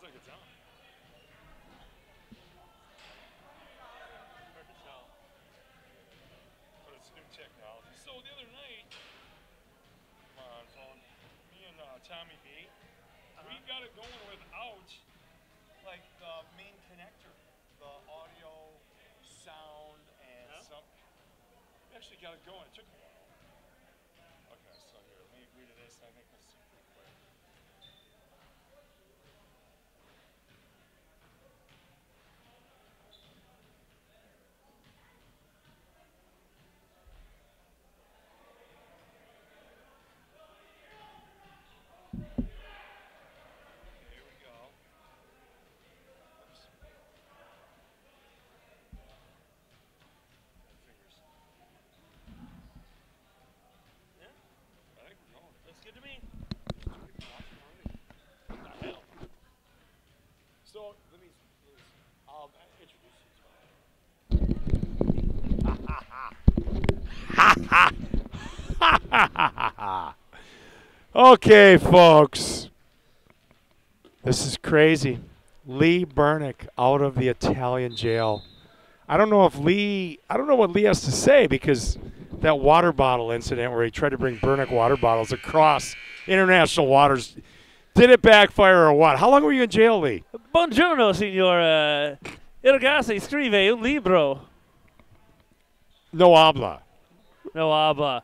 Looks like it's on. Hard to tell. But it's new technology. So the other night, come on, phone. Me and Tommy B, we got it going without like the main connector, the audio, sound, and some. We actually got it going. It took a while. Okay, so here, let me agree to this. I think this is pretty quick. Here we go. Oops. Fingers. Yeah, I think we're going. Looks good to me. So let me introduce you. Okay, folks. This is crazy. Lee Bernick out of the Italian jail. I don't know what Lee has to say because that water bottle incident where he tried to bring Bernick water bottles across international waters, did it backfire or what? How long were you in jail, Lee? Buongiorno, signor. Il ragazzo scrive un libro. No habla. No habla.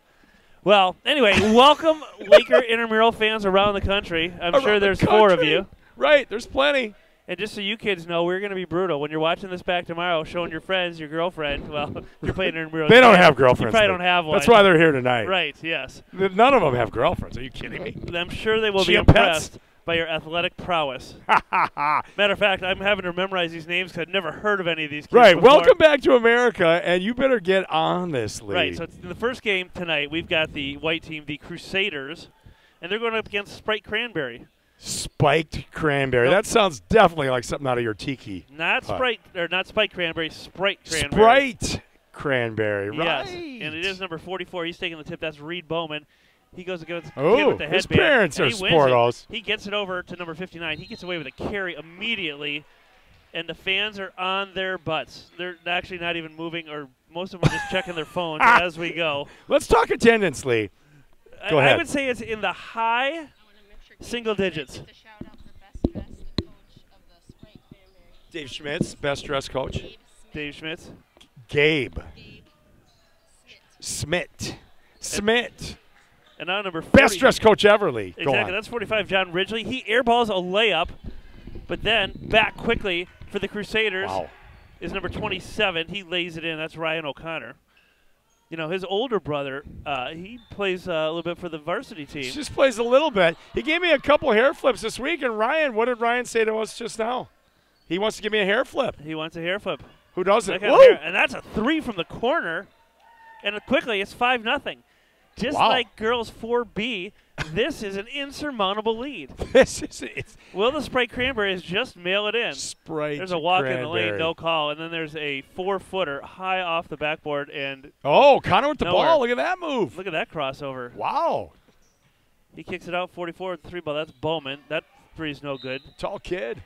Well, anyway, welcome, Laker intramural fans around the country. I'm sure there's 4 of you. Right, there's plenty. And just so you kids know, we're going to be brutal. When you're watching this back tomorrow, showing your friends, your girlfriend, well, if you're playing intramural. They don't have girlfriends. You probably don't have one. That's why they're here tonight. Right, yes. None of them have girlfriends. Are you kidding me? I'm sure they will be Champettes? impressed by your athletic prowess. Matter of fact, I'm having to memorize these names because I've never heard of any of these kids Right, before. welcome back to America, and you better get on this, Lee. Right, so it's in the first game tonight, we've got the white team, the Crusaders, and they're going up against Sprite Cranberry. Spiked cranberry. That sounds definitely like something out of your tiki. Not Sprite, or not Spike Cranberry, Sprite Cranberry. Sprite cranberry, right. Yes, and it is number 44. He's taking the tip. That's Reed Bowman. He goes against the kid Oh, with the headband. his parents and are he wins sportos. it. He gets it over to number 59. He gets away with a carry immediately, and the fans are on their butts. They're actually not even moving, or most of them are just checking their phones as we go. Let's talk attendance, Lee. Go ahead. I would say it's in the high single digits. Dave Schmitz, best dressed coach. Dave Schmitz. Gabe. Smit. And now number 40. Best dressed coach ever, Lee. Go Exactly. on. That's 45, John Ridgely. He airballs a layup, but then back quickly for the Crusaders is number 27. He lays it in. That's Ryan O'Connor. You know, his older brother, he plays a little bit for the varsity team. He just plays a little bit. He gave me a couple hair flips this week, and Ryan, what did Ryan say to us just now? He wants to give me a hair flip. He wants a hair flip. Who doesn't? And that's a 3 from the corner. And quickly, it's 5-0. Just like girls 4B, this is an insurmountable lead. Will the Sprite Cranberries just mail it in? Sprite There's a walk Cranberry. in the lane, no call, and then there's a 4-footer high off the backboard. And Connor with the nowhere. ball. Look at that move. Look at that crossover. Wow. He kicks it out 44 with the 3 ball. That's Bowman. That 3's no good. Tall kid.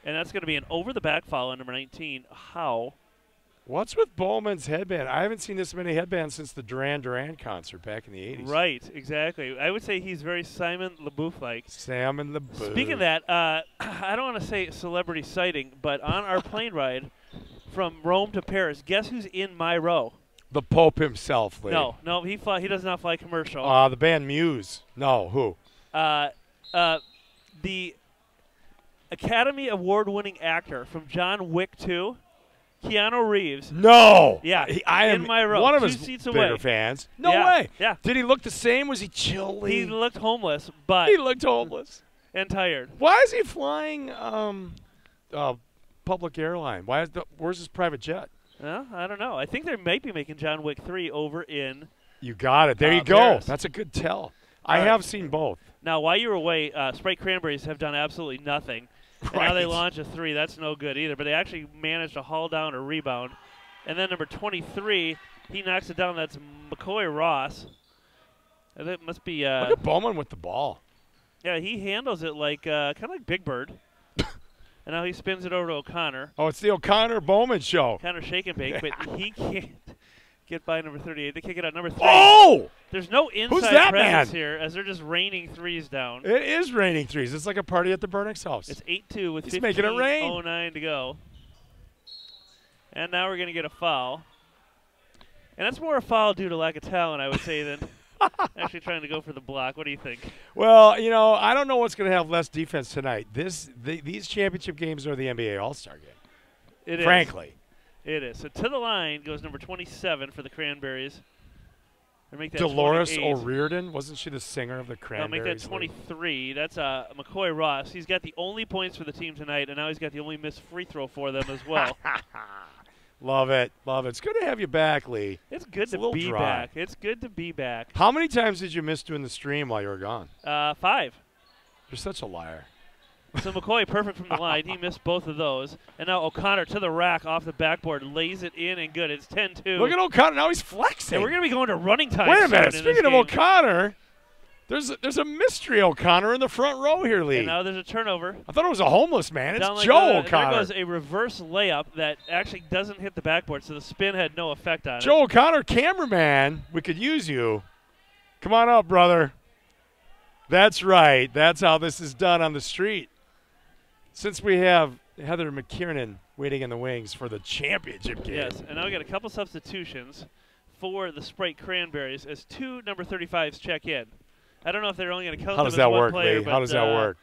And that's going to be an over-the-back foul on number 19. How? What's with Bowman's headband? I haven't seen this many headbands since the Duran Duran concert back in the 80s. Right, exactly. I would say he's very Simon LeBouf-like. Simon LeBouf. Speaking of that, I don't want to say celebrity sighting, but on our plane ride from Rome to Paris, guess who's in my row? The Pope himself, Lee. No, he does not fly commercial. The band Muse. No, who? The Academy Award-winning actor from John Wick 2, Keanu Reeves. No. Yeah, I am in my row, one of 2 his seats bigger away. fans. No Yeah, way. yeah. Did he look the same? Was he chilly? He looked homeless, but He looked homeless. and tired. Why is he flying public airline? Where's his private jet? Well, I don't know. I think they might be making John Wick 3 over in You got it. There you go. Paris. That's a good tell. All I right. have seen both. Now, while you were away, Sprite Cranberries have done absolutely nothing. And now they Right. launch a 3. That's no good either. But they actually managed to haul down a rebound. And then number 23, he knocks it down. That's McCoy Ross. And that must be. Look at Bowman with the ball. Yeah, he handles it like kind of like Big Bird. And now he spins it over to O'Connor. Oh, it's the O'Connor-Bowman show. O'Connor shake and bake, but he can't get by number 38. They kick it out number 3. Oh! There's no inside that presence man? here as they're just raining threes down. It is raining threes. It's like a party at the Burnick's house. It's 8-2 with He's making it rain. 15:09 to go. And now we're going to get a foul. And that's more a foul due to lack of talent, I would say, than actually trying to go for the block. What do you think? Well, you know, I don't know what's going to have less defense tonight. These championship games are the NBA All-Star game. It is. Frankly. It is. So to the line goes number 27 for the Cranberries. Or make that Dolores 28. O'Riordan, wasn't she the singer of the Cranberries? I'll make that 23. That's McCoy Ross. He's got the only points for the team tonight, and now he's got the only missed free throw for them as well. Love it. Love it. It's good to have you back, Lee. It's good It's a to little be dry. back. It's good to be back. How many times did you miss doing the stream while you were gone? 5. You're such a liar. So McCoy perfect from the line. He missed both of those. And now O'Connor to the rack off the backboard. Lays it in and good. It's 10-2. Look at O'Connor. Now he's flexing. And we're going to be going to running time. Wait a minute. soon in Speaking this of game. O'Connor, there's a mystery O'Connor in the front row here, Lee. And now there's a turnover. I thought it was a homeless man. It's Down like Joe There O'Connor. goes a reverse layup that actually doesn't hit the backboard, so the spin had no effect on it. Joe O'Connor, cameraman. We could use you. Come on up, brother. That's right. That's how this is done on the street. Since we have Heather McKiernan waiting in the wings for the championship game. Yes, and now we got a couple substitutions for the Sprite Cranberries as 2 number 35s check in. I don't know if they're only going to count How them does as that one work, player, Lee? but, How does that work?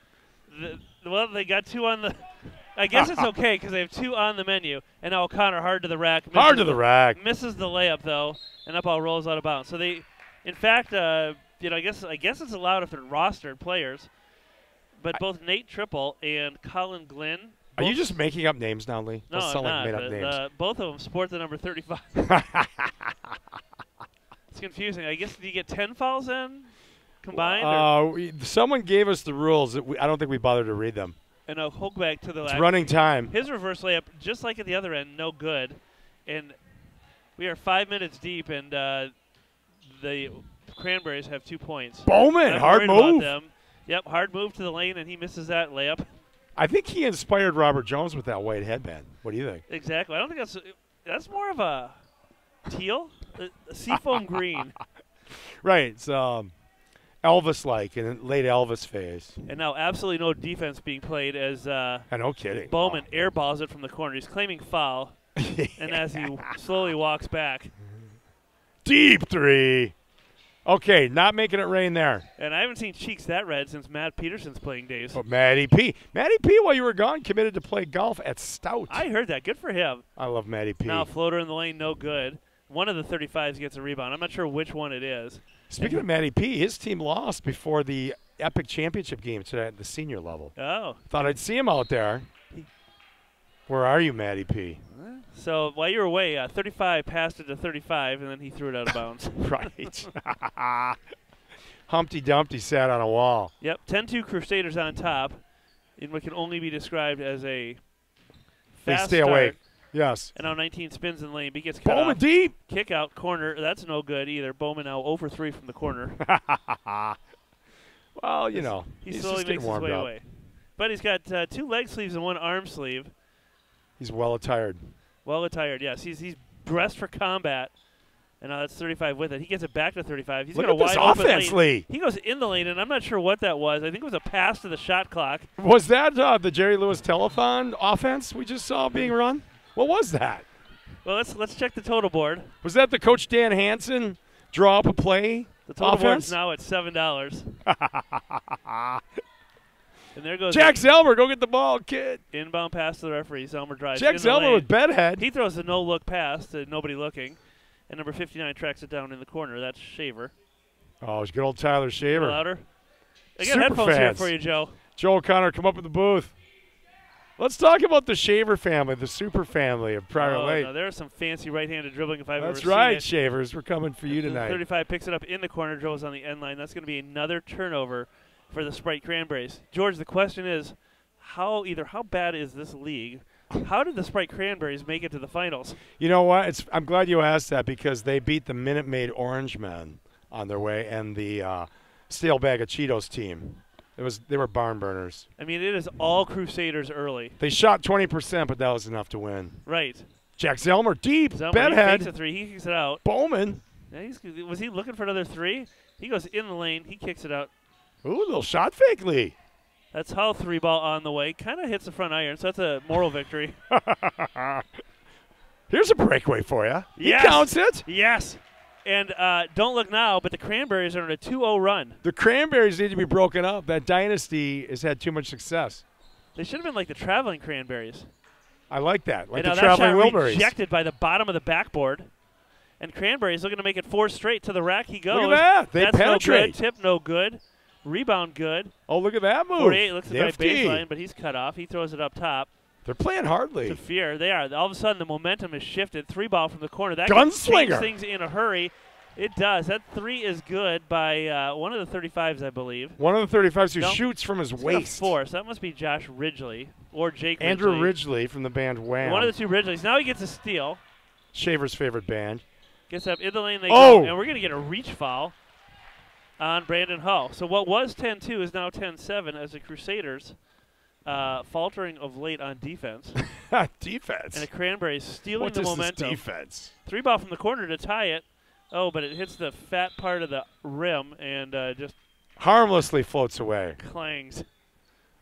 Well, they got 2 on the – I guess it's okay because they have 2 on the menu. And now O'Connor hard to the rack. Hard to the rack. Misses the layup, though, and that ball rolls out of bounds. So they – in fact, I guess it's allowed if they're rostered players. But both Nate Triple and Colin Glenn. Are you just making up names now, Lee? No, Those sound I'm like not. made-up names. Both of them sport the number 35. It's confusing. I guess, do you get 10 fouls then combined? Someone gave us the rules. I don't think we bothered to read them. And a hook back to the It's left. running time. His reverse layup, just like at the other end, no good. And we are 5 minutes deep, and the Cranberries have 2 points. Bowman, I'm hard worried about move. them. Yep, hard move to the lane, and he misses that layup. I think he inspired Robert Jones with that white headband. What do you think? Exactly. I don't think that's more of a teal, a seafoam green. Right. It's Elvis-like in late Elvis phase. And now absolutely no defense being played as No kidding. Bowman airballs it from the corner. He's claiming foul, and as he slowly walks back. Deep 3. Okay, not making it rain there. And I haven't seen cheeks that red since Matt Peterson's playing days. But Matty P. Matty P, while you were gone, committed to play golf at Stout. I heard that. Good for him. I love Matty P. Now floater in the lane, no good. One of the 35s gets a rebound. I'm not sure which one it is. Speaking of Matty P, his team lost before the Epic Championship game today at the senior level. Oh. Thought I'd see him out there. Where are you, Matty P? So while you were away, 35 passed it to 35, and then he threw it out of bounds. Right. Humpty Dumpty sat on a wall. Yep, 10-2 Crusaders on top in what can only be described as a fast stay start. awake. Yes. And now 19 spins in the lane. He gets cut Bowman off. deep. Kick out corner. That's no good either. Bowman now over 3 from the corner. Well, you know, He he's slowly just makes getting his warmed way up. away. But he's got 2 leg sleeves and 1 arm sleeve. He's well attired. Well attired, yes. He's dressed for combat. And now that's 35 with it. He gets it back to 35. He's Look got a at this wide open offense, lane. Lee. He goes in the lane, and I'm not sure what that was. I think it was a pass to the shot clock. Was that the Jerry Lewis telethon offense we just saw being run? What was that? Well, let's check the total board. Was that the Coach Dan Hansen draw up a play The total offense? board's now at $7. And there goes Jack Zelmer, go get the ball, kid. inbound pass to the referee. Zelmer drives Jack in the Zelmer lane. with bedhead. He throws a no-look pass to nobody looking. And number 59 tracks it down in the corner. That's Shaver. Oh, it's good old Tyler A little Shaver. louder. I got Super headphones here fans. for you, Joe. Joe O'Connor, come up in the booth. Let's talk about the Shaver family, the super family of Prior Lake. No, there's some fancy right-handed dribbling if I've That's ever right, seen it. Shavers. We're coming for you The tonight. 35 picks it up in the corner. Joe's on the end line. That's going to be another turnover for the Sprite Cranberries. George, the question is, how bad is this league? How did the Sprite Cranberries make it to the finals? You know what? I'm glad you asked that because they beat the Minute Maid Orange Men on their way and the Stale Bag of Cheetos team They were barn burners. I mean, it is all Crusaders early. They shot 20%, but that was enough to win. Right. Jack Zelmer deep. He Bedhead. fakes a three. He kicks it out. Bowman. Yeah, was he looking for another three? He goes in the lane. He kicks it out. Ooh, little shot fake lead. That's how 3-ball on the way. Kind of hits the front iron, so that's a moral victory. Here's a breakaway for you. Yes. He counts it. Yes. And don't look now, but the Cranberries are on a 2-0 run. The Cranberries need to be broken up. That dynasty has had too much success. They should have been like the traveling Cranberries. I like that. Like and the now traveling that shot Wilburys. rejected by the bottom of the backboard. And Cranberries looking to make it 4 straight to the rack. He goes. Look at that. They That's penetrate. No good. Tip no good. Rebound good. Oh, look at that move. 48 looks at the right Nifty. baseline, but he's cut off. He throws it up top. They're playing hardly. To Fear. They are. All of a sudden, the momentum is shifted. 3-ball from the corner. That Gunslinger. can change things in a hurry. It does. That 3 is good by one of the 35s, I believe. One of the 35s who No. shoots from his It's waist. 4, so that must be Josh Ridgely or Jake Andrew Ridgely from the band Wham. One of the 2 Ridgeleys. Now he gets a steal. Shaver's favorite band. Gets up in the lane. They Oh. go. And we're going to get a reach foul on Brandon Hull. So what was 10-2 is now 10-7 as the Crusaders faltering of late on defense. Defense. And the Cranberries stealing What the is momentum. this defense? 3-ball from the corner to tie it. Oh, but it hits the fat part of the rim and just Harmlessly floats away. clangs.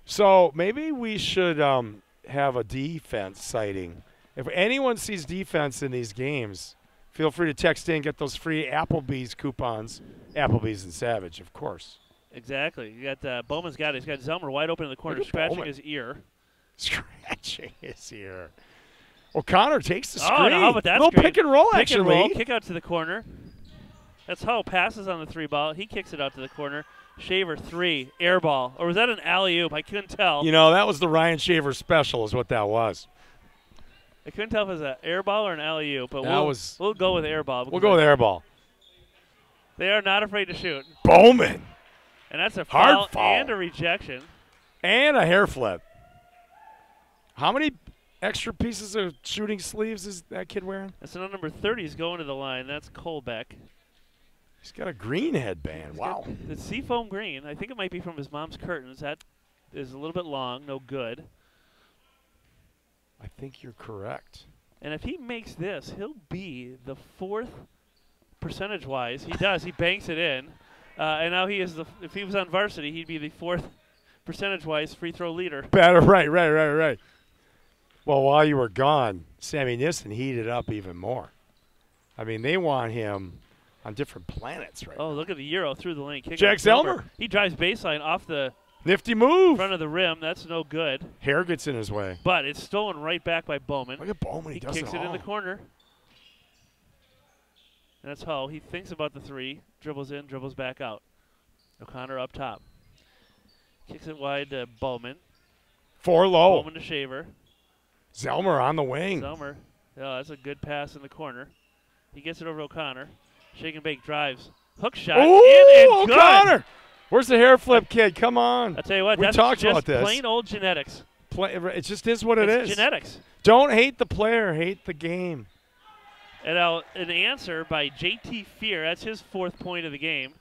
So maybe we should have a defense sighting. If anyone sees defense in these games, feel free to text in, get those free Applebee's coupons. Applebee's and Savage, of course. Exactly. You got Bowman's got it. He's got Zelmer wide open in the corner, Look at scratching Bowman. his ear. Scratching his ear. O'Connor takes the screen. Oh, no, how about that little screen? pick and roll Pick action, and roll, Lee. kick out to the corner. That's Hull passes on the 3-ball. He kicks it out to the corner. Shaver 3, air ball. Or was that an alley-oop? I couldn't tell. You know, that was the Ryan Shaver special is what that was. I couldn't tell if it was an air ball or an alley-oop, but That we'll go with air ball. We'll go with air ball. They are not afraid to shoot. Bowman. And that's a Hard foul. and a rejection. And a hair flip. How many extra pieces of shooting sleeves is that kid wearing? That's the number 30 is going to the line. That's Colbeck. He's got a green headband. He's Wow. got the seafoam green. I think it might be from his mom's curtains. That is a little bit long. No good. I think you're correct. And if he makes this, he'll be the 4th percentage-wise. He does. He banks it in. And now he is if he was on varsity, he'd be the 4th percentage-wise free throw leader. Better, right. Well, while you were gone, Sammy Nissen heated up even more. I mean, they want him on different planets right Oh, now. look at the Euro through the lane. Kick Jack out Silver. Zelmer. He drives baseline off the Nifty move. front of the rim. That's no good. Hair gets in his way. But it's stolen right back by Bowman. Look at Bowman. He does kicks it all. in the corner. And that's Hull. He thinks about the 3, dribbles in, dribbles back out. O'Connor up top. Kicks it wide to Bowman. 4 low. Bowman to Shaver. Zelmer on the wing. Zelmer. Oh, that's a good pass in the corner. He gets it over O'Connor. Shake and bake drives. Hook shot. Ooh, in and good. O'Connor. Where's the hair flip kid? Come on. I'll tell you what, We that's talked just about this. plain old genetics. It just is what it It's is. genetics. Don't hate the player. Hate the game. And now an answer by J.T. Fear. That's his 4th point of the game.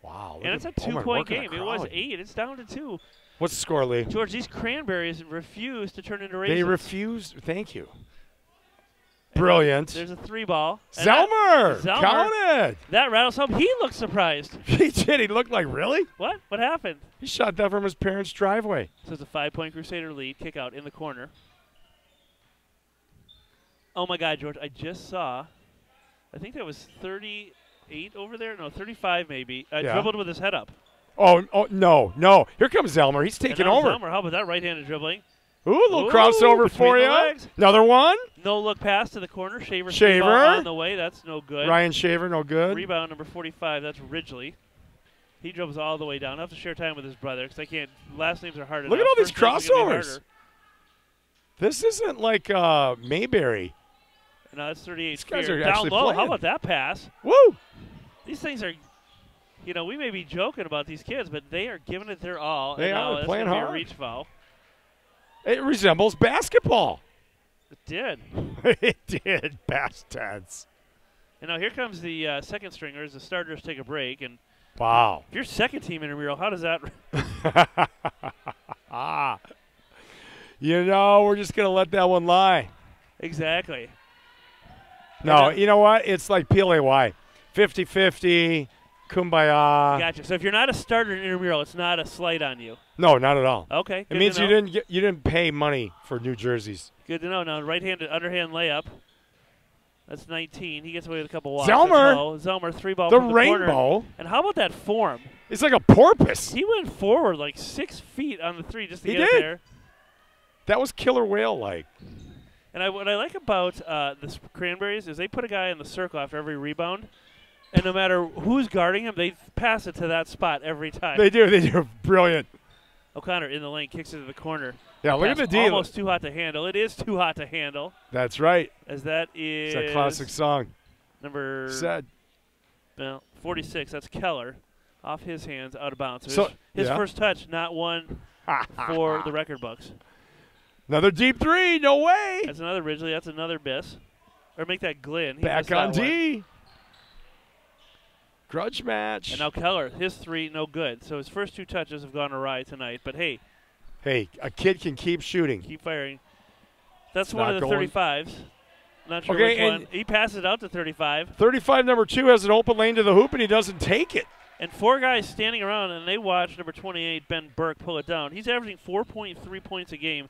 Wow. look And it's a at Bowman 2-point working the game. It was crowd. 8. It's down to 2. What's the score, Lee? George, these Cranberries refuse to turn into raisins. They refused. Thank you. And Brilliant. There's a 3-ball. And Zelmer. Zelmer. Count it. That rattles home. He looked surprised. He did. He looked like, really? What? What happened? He shot that from his parents' driveway. So it's a 5-point Crusader lead. Kick out in the corner. Oh, my God, George. I just saw, I think that was 38 over there. No, 35 maybe. Yeah. Dribbled with his head up. Oh, no. Here comes Zelmer. He's taking And now over. Zelmer, how about that right-handed dribbling? Ooh, a little Ooh, crossover between for the you. legs. Another one. No look pass to the corner. Shaver. Shaver. On the way. That's no good. Ryan Shaver, no good. Rebound number 45. That's Ridgely. He dribbles all the way down. I'll have to share time with his brother because I can't. Last names are hard enough. Look at all these First names are gonna be crossovers. harder. This isn't like Mayberry. No, that's 38. These guys Fear. are Down actually low. How playing. about that pass? Woo! These things are, we may be joking about these kids, but they are giving it their all. They and now are that's playing gonna be hard. a reach foul. It resembles basketball. It did. It did. Past tense. And now here comes the second stringers. The starters take a break, and Wow. If you're second team intramural, how does that? You know, we're just going to let that one lie. Exactly. No, you know what? It's like PLAY. 50-50, kumbaya. Gotcha. So if you're not a starter in intramural, it's not a slight on you. No, not at all. Okay. It means you didn't pay money for New Jerseys. Good to know. Now, right-handed underhand layup. That's 19. He gets away with a couple walks. Zelmer. Zelmer, 3-ball The from the rainbow. corner. And how about that form? It's like a porpoise. He went forward like 6 feet on the three just to He get it did. there. That was killer whale-like. And what I like about the Cranberries is they put a guy in the circle after every rebound, and no matter who's guarding him, they pass it to that spot every time. They do. Brilliant. O'Connor in the lane kicks it to the corner. Yeah, look at the deal. Almost too hot to handle. It is too hot to handle. That's right. As that is It's a classic song. number Said. 46. That's Keller. Off his hands, out of bounds. So, his yeah. first touch, not one for the record books. Another deep three. No way. That's another Ridgely. That's another miss. Or make that Glynn. He Back missed on that one. D. Grudge match. And now Keller, his three, no good. So his first two touches have gone awry tonight. But hey, a kid can keep shooting. keep firing. That's It's one not of the going. 35s. Not sure Okay, which and one. He passes it out to 35. 35 number 2 has an open lane to the hoop, and he doesn't take it. And four guys standing around, and they watch number 28, Ben Burke, pull it down. He's averaging 4.3 points a game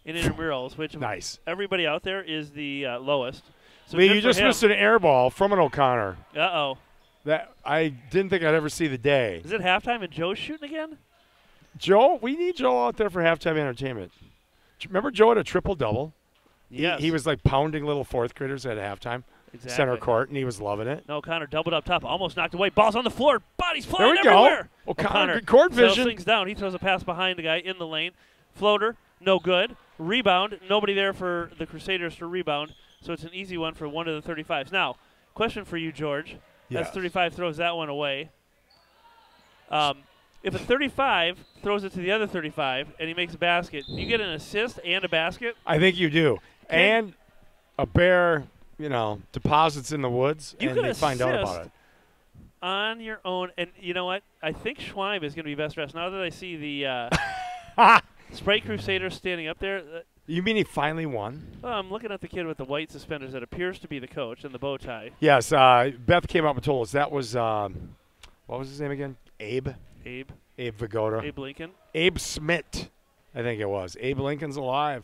in intramurals, which Nice. everybody out there is the lowest. So Lee, good you for just him. missed an air ball from an O'Connor. Uh-oh. That I didn't think I'd ever see the day. Is it halftime and Joe's shooting again? Joe, we need Joe out there for halftime entertainment. Remember Joe had a triple-double? Yes. He was like pounding little fourth graders at halftime, exactly. center court, and he was loving it. No, O'Connor doubled up top, almost knocked away. Ball's on the floor. Bodies There flying we everywhere. go. O'Connor, good court vision. Things down. He throws a pass behind the guy in the lane. Floater, no good. Rebound, nobody there for the Crusaders to rebound, so it's an easy one for one of the 35s. Now, question for you, George. Yes. As 35 throws that one away. If a 35 throws it to the other 35 and he makes a basket, you get an assist and a basket? I think you do. Okay. And a bear, deposits in the woods, You and could they find out about assist it. on your own. And you know what? I think Schweim is going to be best dressed. Now that I see the Sprite Crusaders standing up there, You mean he finally won? well, I'm looking at the kid with the white suspenders that appears to be the coach and the bow tie. Yes. Beth came up and told us that was, what was his name again? Abe Vigoda. Abe Lincoln. Abe Smith, I think it was. Abe Lincoln's alive.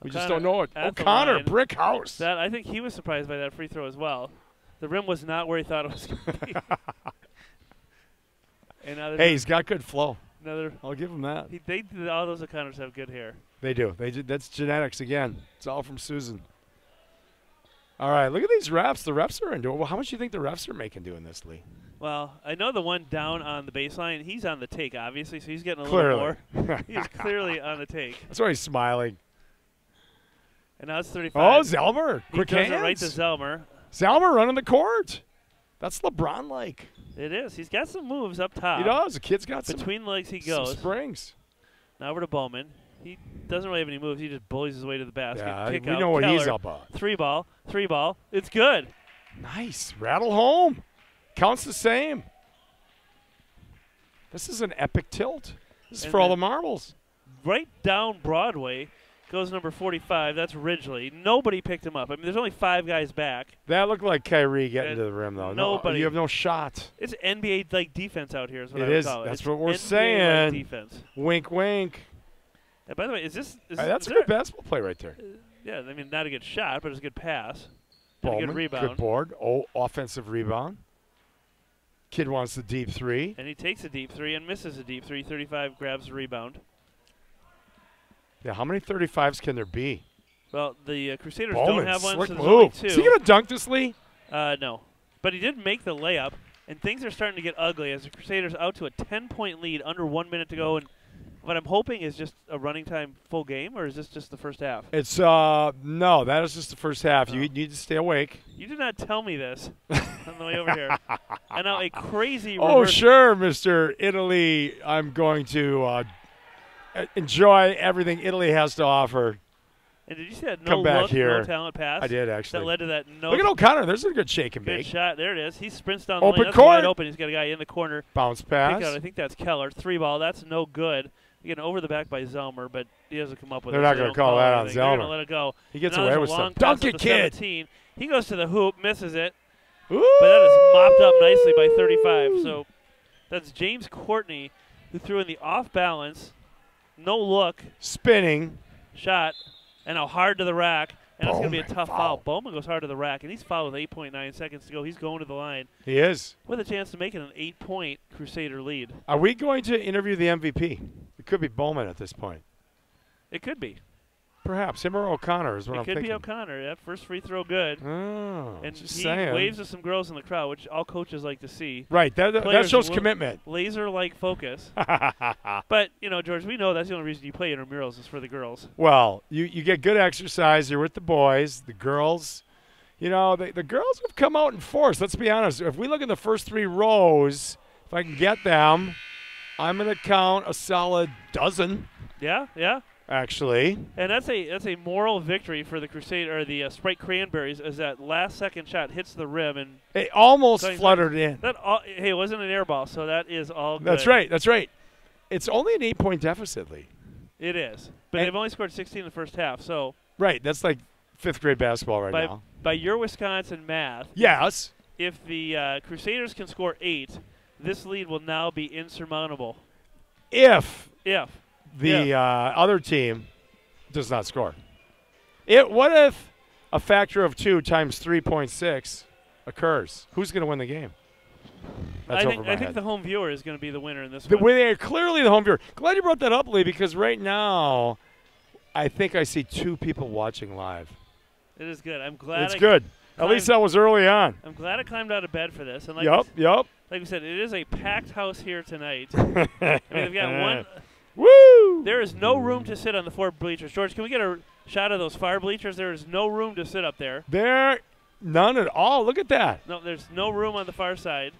We just O'Connor don't know it. at the O'Connor, line. brick house. That I think he was surprised by that free throw as well. The rim was not where he thought it was going to be. And now there's Hey, he's got good flow. another. I'll give him that. All those O'Connors have good hair. They do. That's genetics again. It's all from Susan. All right, look at these refs. The refs are into it. Well, how much do you think the refs are making doing this, Lee? Well, I know the one down on the baseline, he's on the take, obviously, so he's getting a Clearly. little more. He's clearly on the take. That's why he's smiling. And now it's 35. Oh, Zelmer. He Quick does hands. it right to Zelmer. Zelmer running the court. That's LeBron-like. It is. He's got some moves up top. He does. The kid's got Between the legs he some goes. springs. Now over to Bowman. He doesn't really have any moves. He just bullies his way to the basket. Yeah, Kick we out. know what he's Keller. up on. Three ball. It's good. Nice. Rattle home. Counts the same. This is an epic tilt. This is And for all then- the marbles. Right down Broadway goes number 45. That's Ridgely. Nobody picked him up. I mean, there's only 5 guys back. That looked like Kyrie getting And to the rim, though. nobody- You have no shot. It's NBA-like defense out here is what It I would is. call it. That's It's what we're NBA-like saying. defense. Wink, wink. And by the way, is this That's is a good basketball play right there. yeah, I mean, not a good shot, but it's a good pass. And a Bowman, good rebound. good board. Oh, offensive rebound. Kid wants the deep three. And he takes a deep three and misses a deep three. 35 grabs the rebound. Yeah, how many 35s can there be? Well, the Crusaders Bowman, don't have one, so slick there's only move. 2. Is he going to dunk this, Lee? No. But he did make the layup, and things are starting to get ugly as the Crusaders out to a 10-point lead, under 1 minute to go. And what I'm hoping is just a running time full game, or is this just the first half? It's no, that is just the first half. Oh. You need to stay awake. You did not tell me this on the way over here. And now a crazy Oh, reverse. sure, Mr. Italy. I'm going to enjoy everything Italy has to offer. And did you see that come back here. no talent pass? I did, actually. That led to that no. Look at O'Connor. There's a good shake and Good bake. shot. There it is. He sprints down Open the lane. That's court. wide open. He's got a guy in the corner. Bounce pass. I think that's Keller. 3-ball. That's no good. Again, over the back by Zelmer, but he doesn't come up with it. They're not going to call that on They're going to Zelmer. let it go. He gets Now away there's a with long stuff. pass Dunk up it, to kid. 17. He goes to the hoop, misses it, Ooh. but that is mopped up nicely by 35. So that's James Courtney, who threw in the off-balance, no-look spinning shot, and now hard to the rack. And it's going to be a Bowman tough foul. foul. Bowman goes hard to the rack, and he's fouled with 8.9 seconds to go. He's going to the line He is. with a chance to make it an 8-point Crusader lead. Are we going to interview the MVP? It could be Bowman at this point. It could be. Perhaps him or O'Connor is what It I'm could thinking. be O'Connor. That first free throw good. Oh, And just he saying. waves at some girls in the crowd, which all coaches like to see. Right, that Players shows will- commitment. Laser-like focus. But, George, we know that's the only reason you play intramurals is for the girls. Well, you get good exercise. You're with the boys. The girls, the girls have come out in force. Let's be honest. If we look at the first 3 rows, if I can get them, I'm going to count a solid dozen, Yeah, yeah. actually. And that's a moral victory for the Crusader or the Sprite Cranberries as that last-second shot hits the rim and It almost So he's fluttered in. hey, it wasn't an air ball, so that is all good. That's right. That's right. It's only an 8-point deficit, Lee. It is, but And- they've only scored 16 in the first half. So Right. That's like 5th grade basketball right now. by your Wisconsin math, Yes. if the Crusaders can score 8, this lead will now be insurmountable. If If the other team does not score. What if a factor of 2 times 3.6 occurs? Who's going to win the game? That's I over my think head. the home viewer is going to be the winner in this The one. way they are clearly the home viewer. Glad you brought that up, Lee, because right now I think I see 2 people watching live. It is good. I'm glad. It's good. At least that was early on. I'm glad I climbed out of bed for this. And like Yep. like we said, it is a packed house here tonight. I mean, they've got one. Woo! There is no room to sit on the 4 bleachers. George, can we get a shot of those far bleachers? There is no room to sit up there. There, none at all. Look at that. No, there's no room on the far side.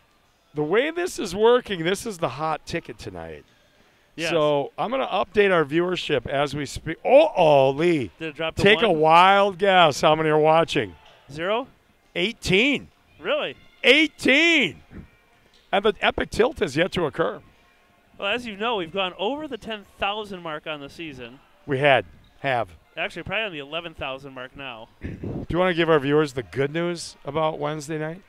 The way this is working, this is the hot ticket tonight. Yes. So I'm going to update our viewership as we speak. Oh, Lee. Did it drop to Take 1? a wild guess how many are watching. 0? 18. Really? 18. And the epic tilt has yet to occur. Well, as you know, we've gone over the 10,000 mark on the season. We have. Actually, probably on the 11,000 mark now. Do you want to give our viewers the good news about Wednesday night?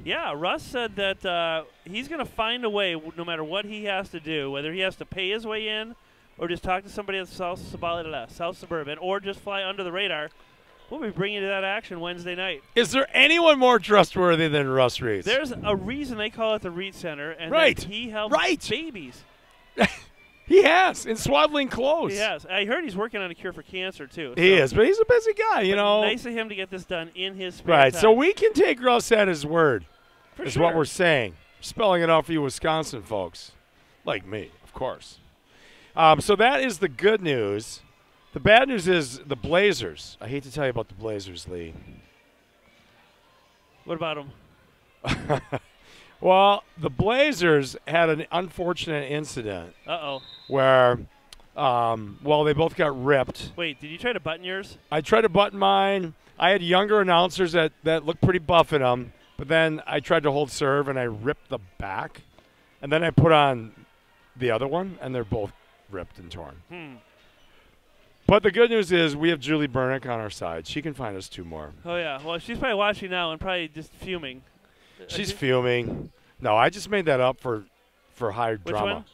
Yeah, Russ said that he's going to find a way, no matter what he has to do, whether he has to pay his way in or just talk to somebody at South Suburban or just fly under the radar. We'll be bringing you to that action Wednesday night. Is there anyone more trustworthy than Russ Reeds? There's a reason they call it the Reed Center, and Right. that he helps babies. He has, in swaddling clothes. He has. I heard he's working on a cure for cancer, too. He is, but he's a busy guy, you know. Nice of him to get this done in his spare Right, time. so we can take Russ at his word, For is sure. what we're saying. Spelling it out for you Wisconsin folks, like me, of course. So that is the good news. The bad news is the Blazers. I hate to tell you about the Blazers, Lee. What about him? Well, the Blazers had an unfortunate incident Uh-oh. where, they both got ripped. Wait, did you try to button yours? I tried to button mine. I had younger announcers that looked pretty buff in them, but then I tried to hold serve, and I ripped the back. And then I put on the other one, and they're both ripped and torn. But the good news is we have Julie Bernick on our side. She can find us 2 more. Oh, yeah. Well, she's probably watching now and probably just fuming. She's fuming. No, I just made that up for high Which drama. one?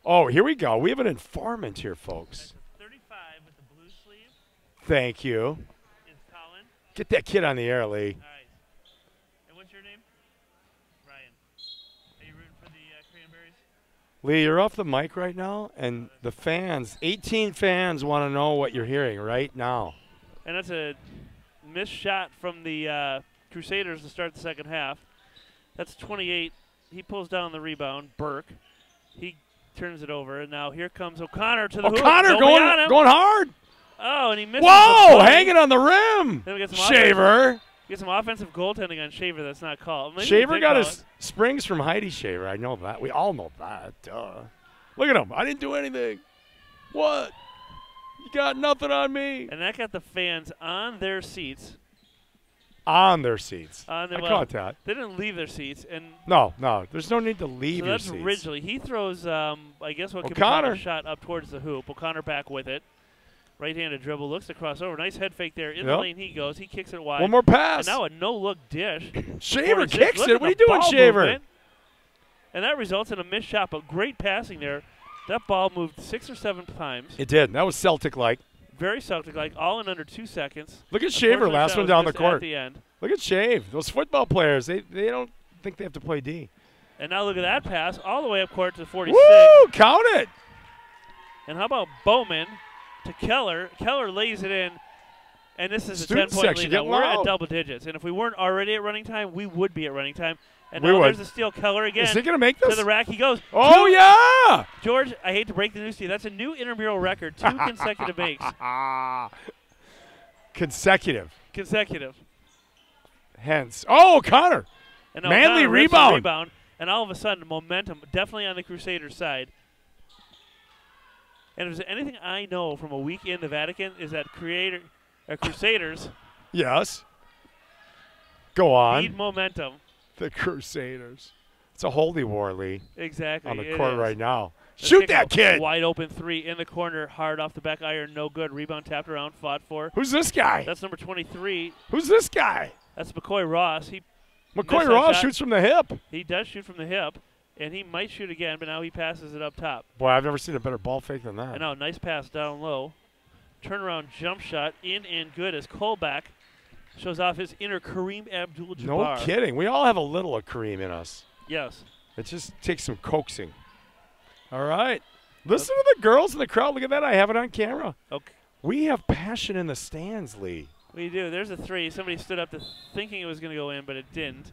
Oh, here we go. We have an informant here, folks. 35 with the blue sleeve Thank you. is Colin. Get that kid on the air, Lee. All right. And what's your name? Ryan. Are you rooting for the Cranberries? Lee, you're off the mic right now, and the fans, 18 fans, want to know what you're hearing right now. And that's a missed shot from the Crusaders to start the second half. That's 28. He pulls down the rebound. Burke. He turns it over, and now here comes O'Connor to the hoop. O'Connor Nobody on him. going hard. Oh, and he misses. Whoa, the ball. hanging on the rim. Then we get some Shaver. Get some offensive goaltending on Shaver. That's not called. Maybe Shaver they got call his it. springs from Heidi Shaver. I know that. We all know that. Duh. Look at him. I didn't do anything. What? You got nothing on me. And that got the fans on their seats. On their seats. I caught that. They didn't leave their seats. And No. There's no need to leave so your that's seats. Ridgely. He throws, I guess what could be O'Connor. a shot up towards the hoop. O'Connor back with it. Right-handed dribble, looks to cross over. Nice head fake there. In the lane he goes. He kicks it wide. One more pass. And now a no-look dish. Shaver 46. kicks Look it. at What are you the doing, ball Shaver? movement. And that results in a missed shot, but great passing there. That ball moved 6 or 7 times. It did. That was Celtic-like. Very Celtic-like, all in under 2 seconds. Look at Shaver, Unfortunate last shot one was down the missed court. At the end. Look at Shave. Those football players, they don't think they have to play D. And now look at that pass all the way up court to 46. Woo! Count it. And how about Bowman to Keller? Keller lays it in, and this is a Student 10-point section, lead. Now get we're at loud. double digits, and if we weren't already at running time, we would be at running time. And We now would. there's a steal. Keller again Is he going to make to this? the rack. He goes. Oh, yeah! George, I hate to break the news to you. That's a new intramural record. 2 consecutive makes. Consecutive. Consecutive. Hence. Oh, Connor. And Manly O'Connor rips the rebound. rebound. And all of a sudden, momentum definitely on the Crusaders' side. And if there's anything I know from a week in the Vatican is that Crusaders Yes. Go on. need momentum. The Crusaders. It's a holy war, Lee, Exactly. on the it court is. right now. Let's Shoot take that a kid. Wide open 3 in the corner, hard off the back iron, no good. Rebound tapped around, fought for. Who's this guy? That's number 23. Who's this guy? That's McCoy Ross. He missed McCoy that Ross shot. shoots from the hip. He does shoot from the hip, and he might shoot again, but now he passes it up top. Boy, I've never seen a better ball fake than that. And now a nice pass down low. Turnaround jump shot in and good as Colback shows off his inner Kareem Abdul-Jabbar. No kidding. We all have a little of Kareem in us. Yes. It just takes some coaxing. All right. Listen to the girls in the crowd. Look at that. I have it on camera. Okay. We have passion in the stands, Lee. We do. There's a 3. Somebody stood up thinking it was going to go in, but it didn't.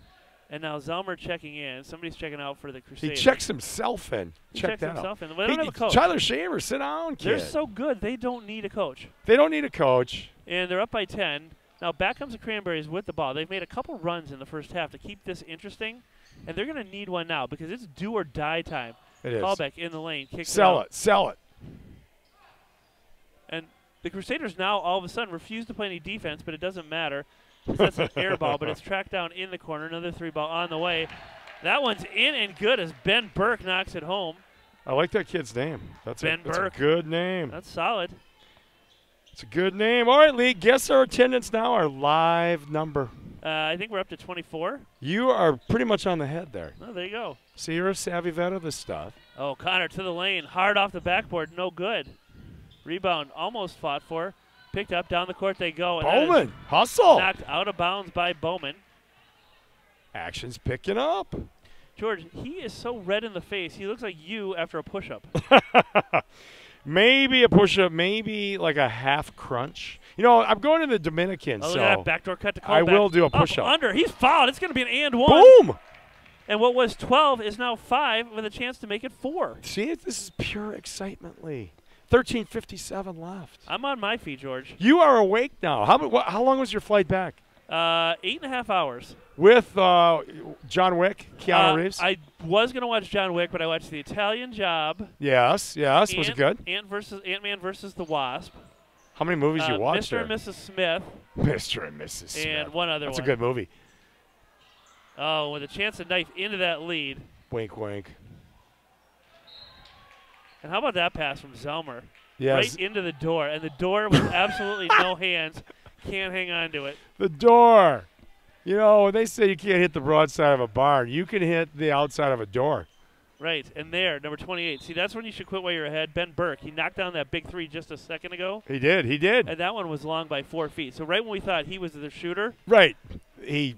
And now Zelmer checking in. Somebody's checking out for the He Crusaders. checks himself in. He Check checks that himself out. in. But they don't have a coach. Tyler Shaver, sit down, kid. They're so good, they don't need a coach. They don't need a coach. And they're up by 10. Now back comes the Cranberries with the ball. They've made a couple runs in the first half to keep this interesting. And they're going to need one now because it's do or die time. It is. Callback in the lane. Kicks Sell out. it. Sell it. And the Crusaders now all of a sudden refuse to play any defense, but it doesn't matter. That's an air ball, but it's tracked down in the corner. Another 3 ball on the way. That one's in and good as Ben Burke knocks it home. I like that kid's name. That's Ben that's Burke. a good name. That's solid. It's a good name. All right, Lee, guess our attendance now, our live number. I think we're up to 24. You are pretty much on the head there. Oh, there you go. See, you're a savvy vet of this stuff. Oh, Connor to the lane. Hard off the backboard. No good. Rebound almost fought for. Picked up. Down the court they go. And that is Bowman, hustle. knocked out of bounds by Bowman. Action's picking up. George, he is so red in the face. He looks like you after a push-up. Maybe a push-up, maybe like a half crunch. You know, I'm going to the Dominican, Oh, look so at that backdoor cut to call I back. will do a Up, push-up. under. He's fouled. It's going to be an and 1. Boom! And what was 12 is now 5 with a chance to make it 4. See, this is pure excitement, Lee. 13:57 left. I'm on my feet, George. You are awake now. How long was your flight back? 8.5 hours. With John Wick, Keanu Reeves? I was going to watch John Wick, but I watched The Italian Job. Yes. Was it good? Ant-Man versus the Wasp. How many movies you watched Mr. and there? Mrs. Smith. Mr. and Mrs. Smith. And one other That's one. a good movie. Oh, with a chance to knife into that lead. Wink, wink. And how about that pass from Zelmer? Yes. Right into the door. And the door with absolutely no hands. Can't hang on to it. The door. You know, they say you can't hit the broadside of a barn. You can hit the outside of a door. Right. And there, number 28. See, that's when you should quit while you're ahead. Ben Burke. He knocked down that big 3 just a second ago. He did. And that one was long by 4 feet. So right when we thought he was the shooter, Right. he's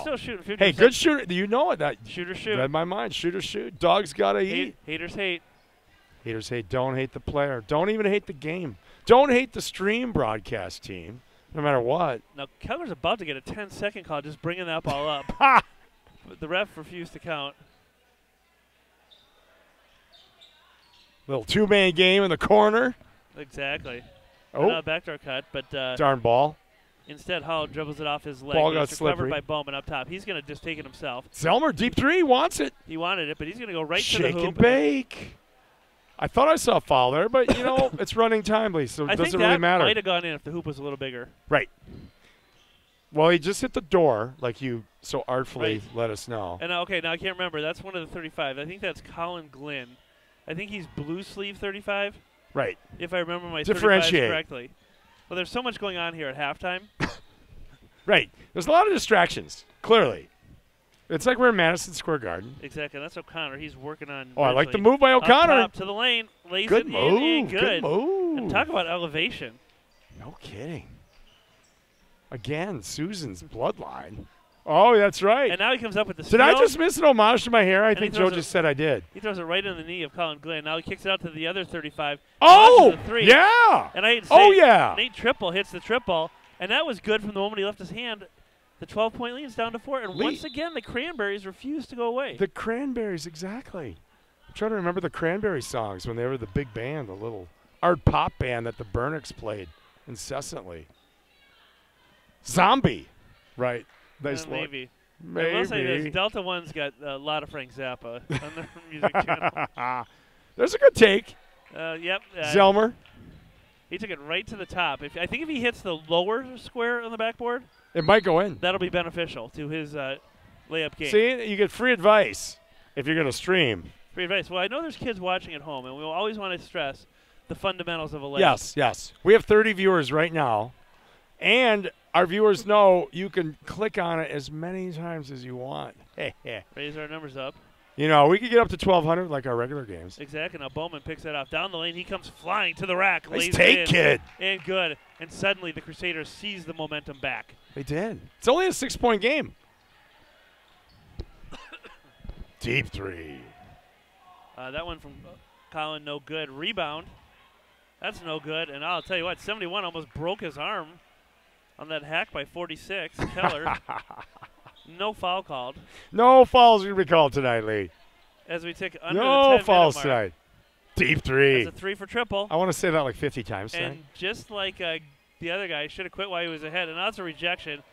still shooting 50%. Hey, good shooter. You know it. That Shooter shoot. read my mind. Shooter shoot. Dogs gotta eat. Haters hate. Haters hate. Don't hate the player. Don't even hate the game. Don't hate the stream broadcast team, no matter what. Now, Keller's about to get a 10-second call just bringing that ball up. Ha! But the ref refused to count. Little two-man game in the corner. Exactly. Oh, Backdoor cut, but darn ball. instead Hall dribbles it off his leg. Ball got It's recovered slippery. by Bowman up top. He's going to just take it himself. Zelmer, deep 3, wants it. He wanted it, but he's going to go right to Shake the hoop. and bake. I thought I saw a foul there, but, you know, it's running timely, so it doesn't really matter. Might have gone in if the hoop was a little bigger. Right. Well, he just hit the door, like you so artfully let us know. And okay, now I can't remember. That's one of the 35. I think that's Colin Glynn. I think he's blue sleeve 35. Right. If I remember my 35s correctly. Well, there's so much going on here at halftime. Right. There's a lot of distractions, clearly. It's like we're in Madison Square Garden. Exactly. That's O'Connor. He's working on. Oh, I like the move by O'Connor. Up top to the lane. Lays good it move. in. Good move. And talk about elevation. No kidding. Again, Susan's bloodline. Oh, that's right. And now he comes up with the Did I just miss an homage to my hair? I think Joe just said I did. He throws it right in the knee of Colin Glynn. Now he kicks it out to the other 35. Oh, the 3. Yeah. And I hate to say yeah. Nate Triple hits the triple. And that was good from the moment he left his hand. The 12-point lead is down to 4. And once again, the Cranberries refuse to go away. The Cranberries, exactly. I'm trying to remember the Cranberry songs when they were the big band, the little art pop band that the Burnocks played incessantly. Zombie. Right. Nice maybe. Maybe. I will say this. Delta One's got a lot of Frank Zappa on their music channel. There's a good take. Yep. Zelmer. He took it right to the top. I think if he hits the lower square on the backboard, it might go in. That'll be beneficial to his layup game. See, you get free advice if you're going to stream. Free advice. Well, I know there's kids watching at home, and we will always want to stress the fundamentals of a layup. Yes, yes. We have 30 viewers right now, and our viewers know you can click on it as many times as you want. Raise our numbers up. You know, we could get up to 1,200 like our regular games. Exactly. Now Bowman picks that off. Down the lane, he comes flying to the rack. Nice take, kid. And good. And suddenly the Crusaders seize the momentum back. They did. It's only a 6-point game. Deep 3. That one from Colin, no good. Rebound. That's no good. And I'll tell you what, 71 almost broke his arm on that hack by 46. Keller. No foul called. No fouls going to be called tonight, Lee. As we take under the 10-minute fouls mark. tonight. Deep 3. That's a 3 for triple. I want to say that like 50 times tonight. And just like the other guy, should have quit while he was ahead. And now it's a rejection.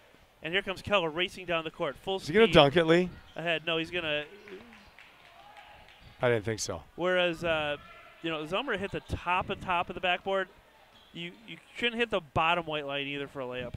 And here comes Keller racing down the court. Full speed. Is he going to dunk it, Lee? Ahead. No, he's going to. I didn't think so. Whereas, Zelmer hit the top of the backboard. You shouldn't hit the bottom white line either for a layup.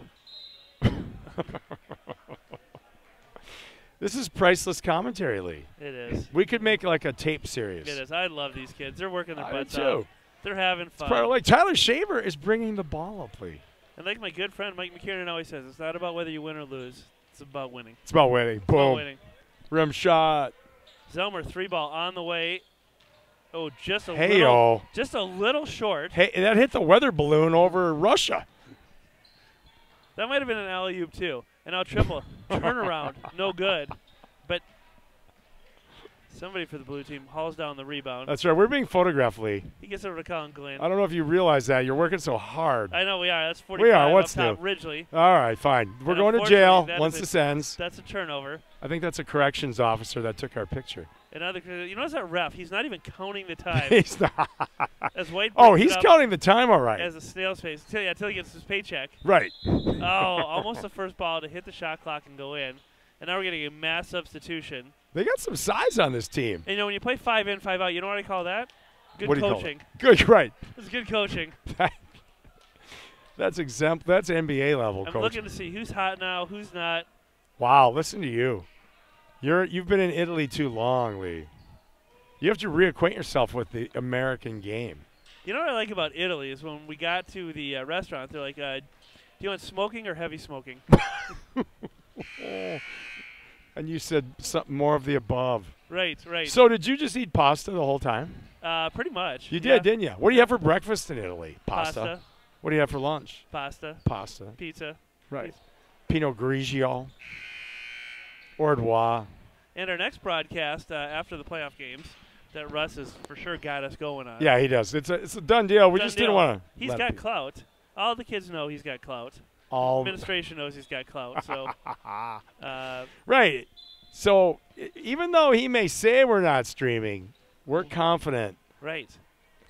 This is priceless commentary, Lee. It is. We could make like a tape series. It is. I love these kids. They're working their butts too. out. They're having fun. It's like Tyler Shaver is bringing the ball up, Lee. And like my good friend Mike McKiernan always says, it's not about whether you win or lose. It's about winning. It's about winning. Boom. About winning. Rim shot. Zelmer 3-ball on the way. Oh, just a little short. Hey, that hit the weather balloon over Russia. That might have been an alley-oop too. And now triple turnaround, no good. But somebody for the blue team hauls down the rebound. That's right. We're being photographed, Lee. He gets over to Colin Glynn. I don't know if you realize that. You're working so hard. I know we are. That's 45. We are. What's up top, new? Ridgely. All right, fine. We're And going to jail once a, this ends. That's a turnover. I think that's a corrections officer that took our picture. You notice that ref? He's not even counting the time. He's not. As White he's counting the time all right. As a snail's pace. Until he gets his paycheck. Right. Oh, almost the first ball to hit the shot clock and go in. And now we're getting a mass substitution. They got some size on this team. And, when you play 5 in, 5 out, you know what I call that? Good coaching. Good, right. It's good coaching. That's exempt. That's NBA level coaching. I'm looking to see who's hot now, who's not. Wow, listen to you. You've been in Italy too long, Lee. You have to reacquaint yourself with the American game. You know what I like about Italy is when we got to the restaurant, they're like, do you want smoking or heavy smoking? And you said something more of the above. Right. So did you just eat pasta the whole time? Pretty much. You did, didn't you? What do you have for breakfast in Italy? Pasta. What do you have for lunch? Pasta. Pizza. Right. Pinot Grigio. Ordois. And our next broadcast after the playoff games that Russ has for sure got us going on. Yeah, he does. It's a done deal. We just didn't want to. He's got clout. All the kids know he's got clout. Administration knows he's got clout. So, right. So even though he may say we're not streaming, we're confident. Right.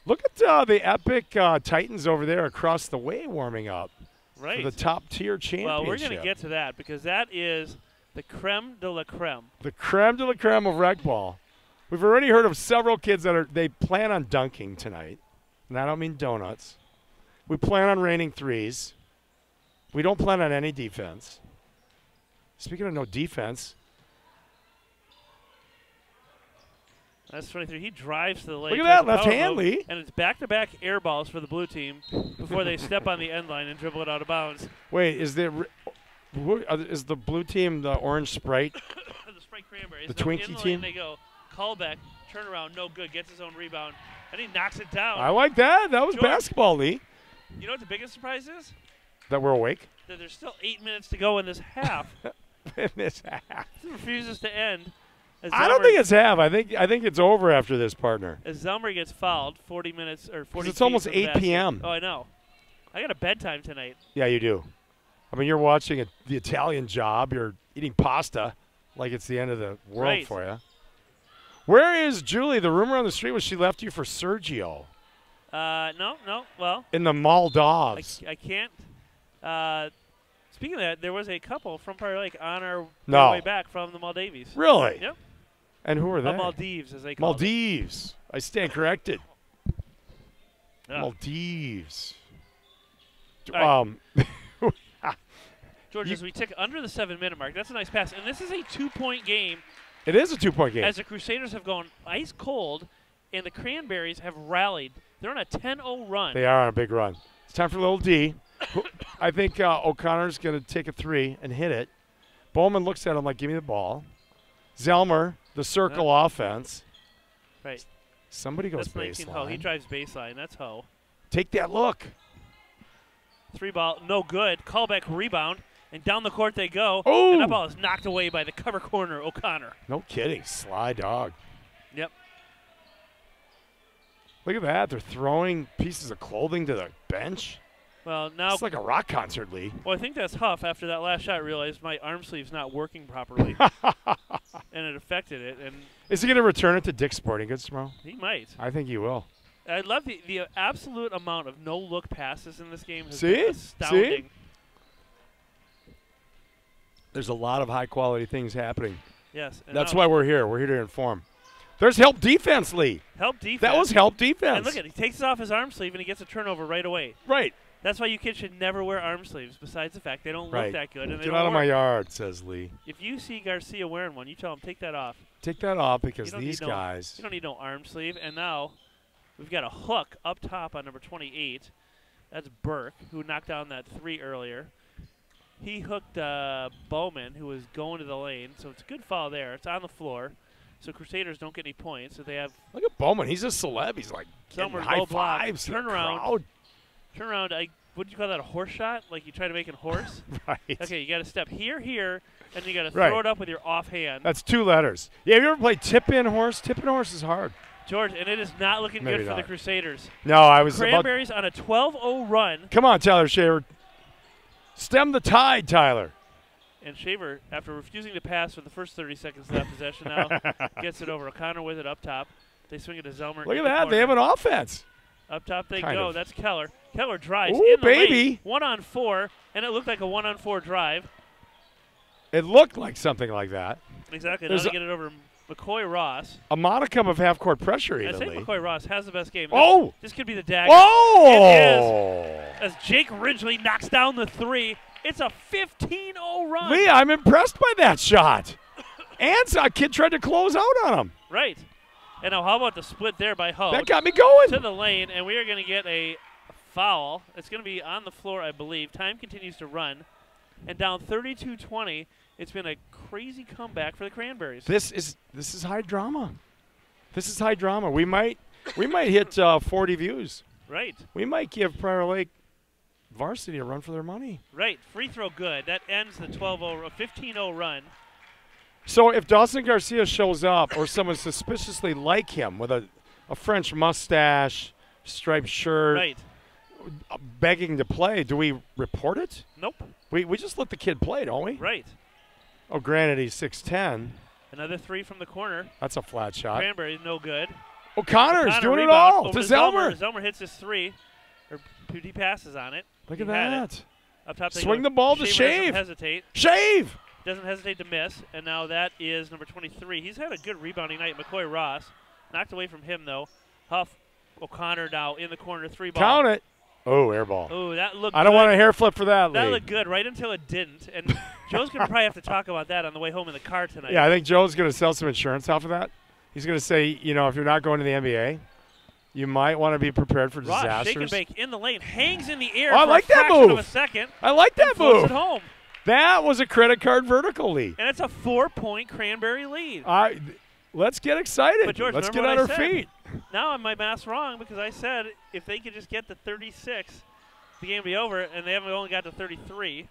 Look at the epic Titans over there across the way warming up. Right. For the top tier championship. Well, we're going to get to that because that is the creme de la creme. The creme de la creme of rec ball. We've already heard of several kids they plan on dunking tonight. And I don't mean donuts. We plan on raining threes. We don't plan on any defense. Speaking of no defense. That's 23. He drives to the lane. Look at that left hand, Lee. And it's back-to-back air balls for the blue team before they step on the end line and dribble it out of bounds. Wait, is the blue team the orange Sprite? The Sprite Cranberries. The Twinkie in the team? lane they go. Callback, turnaround, no good. Gets his own rebound. And he knocks it down. I like that. That was Jordan, basketball, Lee. You know what the biggest surprise is? That we're awake? That there's still 8 minutes to go in this half. In this half. It refuses to end. I don't think it's half. I think it's over after this, partner. As Zelmer gets fouled, 40 minutes or 40. It's almost 8 p.m. Oh, I know. I got a bedtime tonight. Yeah, you do. I mean, you're watching the Italian Job. You're eating pasta like it's the end of the world for you. Where is Julie? The rumor on the street was she left you for Sergio. No. Well, in the Maldives. I can't. Speaking of that, there was a couple from Prior Lake on our way back from the Maldives. Really? Yep. And who are they? Maldives, as they call it. Maldives. I stand corrected. Yeah. Maldives. Right. George, as we tick under the 7-minute mark, that's a nice pass. And this is a 2-point game. It is a 2-point game. As the Crusaders have gone ice cold, and the Cranberries have rallied. They're on a 10-0 run. They are on a big run. It's time for little D. I think O'Connor's going to take a three and hit it. Bowman looks at him like, give me the ball. Zelmer, the circle offense. Right. Somebody goes That's 19 baseline. Ho. He drives baseline. That's Ho. Take that look. 3 ball, no good. Callback rebound, and down the court they go. Oh! And that ball is knocked away by the cover corner, O'Connor. No kidding. Sly dog. Yep. Look at that. They're throwing pieces of clothing to the bench. Well, now it's like a rock concert, Lee. Well, I think that's Huff. After that last shot, realized my arm sleeve's not working properly, and it affected it. And is he going to return it to Dick's Sporting Goods tomorrow? He might. I think he will. I love the absolute amount of no-look passes in this game. Has been astounding. See? There's a lot of high-quality things happening. Yes. That's why we're here. We're here to inform. There's help defense, Lee. Help defense. That was help defense. And look at it. He takes it off his arm sleeve, and he gets a turnover right away. Right. That's why you kids should never wear arm sleeves, besides the fact they don't look that good. And Get out of my yard, says Lee. If you see Garcia wearing one, you tell him, take that off. Take that off because these guys. You don't need no arm sleeve. And now we've got a hook up top on number 28. That's Burke, who knocked down that 3 earlier. He hooked Bowman, who was going to the lane. So it's a good foul there. It's on the floor. So Crusaders don't get any points. So they have. Look at Bowman. He's a celeb. He's like high fives. Turn around. Turn around. What do you call that? A horse shot? Like you try to make a horse? Right. Okay, you got to step here, and you got to throw it up with your offhand. That's 2 letters. Yeah, have you ever played tip-in horse? Tip-in horse is hard. George, and it is not looking good for the Crusaders. No, I was Cranberries on a 12-0 run. Come on, Tyler Shaver. Stem the tide, Tyler. And Shaver, after refusing to pass for the first 30 seconds of that possession, now gets it over. O'Connor with it up top. They swing it to Zelmer. Look at that. They have an offense. Up top they go. That's Keller. Keller drives. Ooh, in the baby. Lane, 1-on-4, and it looked like a 1-on-4 drive. It looked like something like that. Exactly. Now they get it over McCoy Ross. A modicum of half-court pressure, even. I say McCoy Ross has the best game. This could be the dagger. Oh! It is. As Jake Ridgely knocks down the 3. It's a 15-0 run. Lee, I'm impressed by that shot. And a kid tried to close out on him. Right. And now how about the split there by Ho? That got me going. To the lane, and we are going to get a foul. It's going to be on the floor, I believe. Time continues to run. And down 32-20, it's been a crazy comeback for the Cranberries. This is high drama. This is high drama. We might hit 40 views. Right. We might give Prior Lake varsity a run for their money. Right. Free throw good. That ends the 15-0 run. So if Dawson Garcia shows up or someone suspiciously like him with a French mustache, striped shirt, begging to play, do we report it? Nope. We just let the kid play, don't we? Right. Oh, granted, he's 6'10". Another 3 from the corner. That's a flat shot. Cranberry, no good. O'Connor's doing it all to Zelmer. Zelmer hits his 3. Or he passes on it. Look at that. Up top they Swing go. the ball to Shaver Shave. Hesitate. Shave! doesn't hesitate to miss, and now that is number 23. He's had a good rebounding night, McCoy Ross. Knocked away from him, though. Huff O'Connor now in the corner, 3-ball. Count it. Oh, air ball. Oh, that looked I don't good. want a hair flip for that, That Lee. looked good right until it didn't, and Joe's going to probably have to talk about that on the way home in the car tonight. Yeah, I think Joe's going to sell some insurance off of that. He's going to say, you know, if you're not going to the NBA, you might want to be prepared for Ross, disasters. shake and bake in the lane, hangs in the air Oh, I for like a that fraction move. of a second. I like that Floats move. it home. That was a credit card vertical, Lee. And it's a 4-point Cranberry lead. Let's get excited. But George, Let's get remember on what our I said? feet. Now my math's wrong because I said if they could just get to 36, the game would be over, and they haven't only got to 33.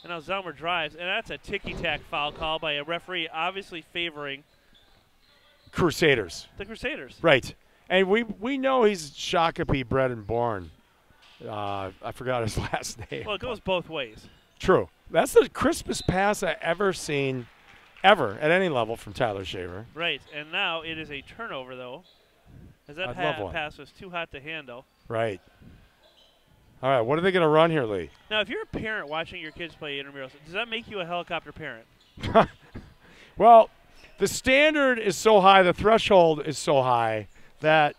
And now Zelmer drives, and that's a ticky-tack foul call by a referee obviously favoring Crusaders. the Crusaders. Right. And we know he's Shakopee bred and born. I forgot his last name. Well, it goes both ways. True. That's the crispest pass I ever seen, ever, at any level from Tyler Shaver. Right, and now it is a turnover, though, as that I'd love one. pass was too hot to handle. Right. All right, what are they going to run here, Lee? Now, if you're a parent watching your kids play intramurals, does that make you a helicopter parent? Well, the standard is so high, the threshold is so high that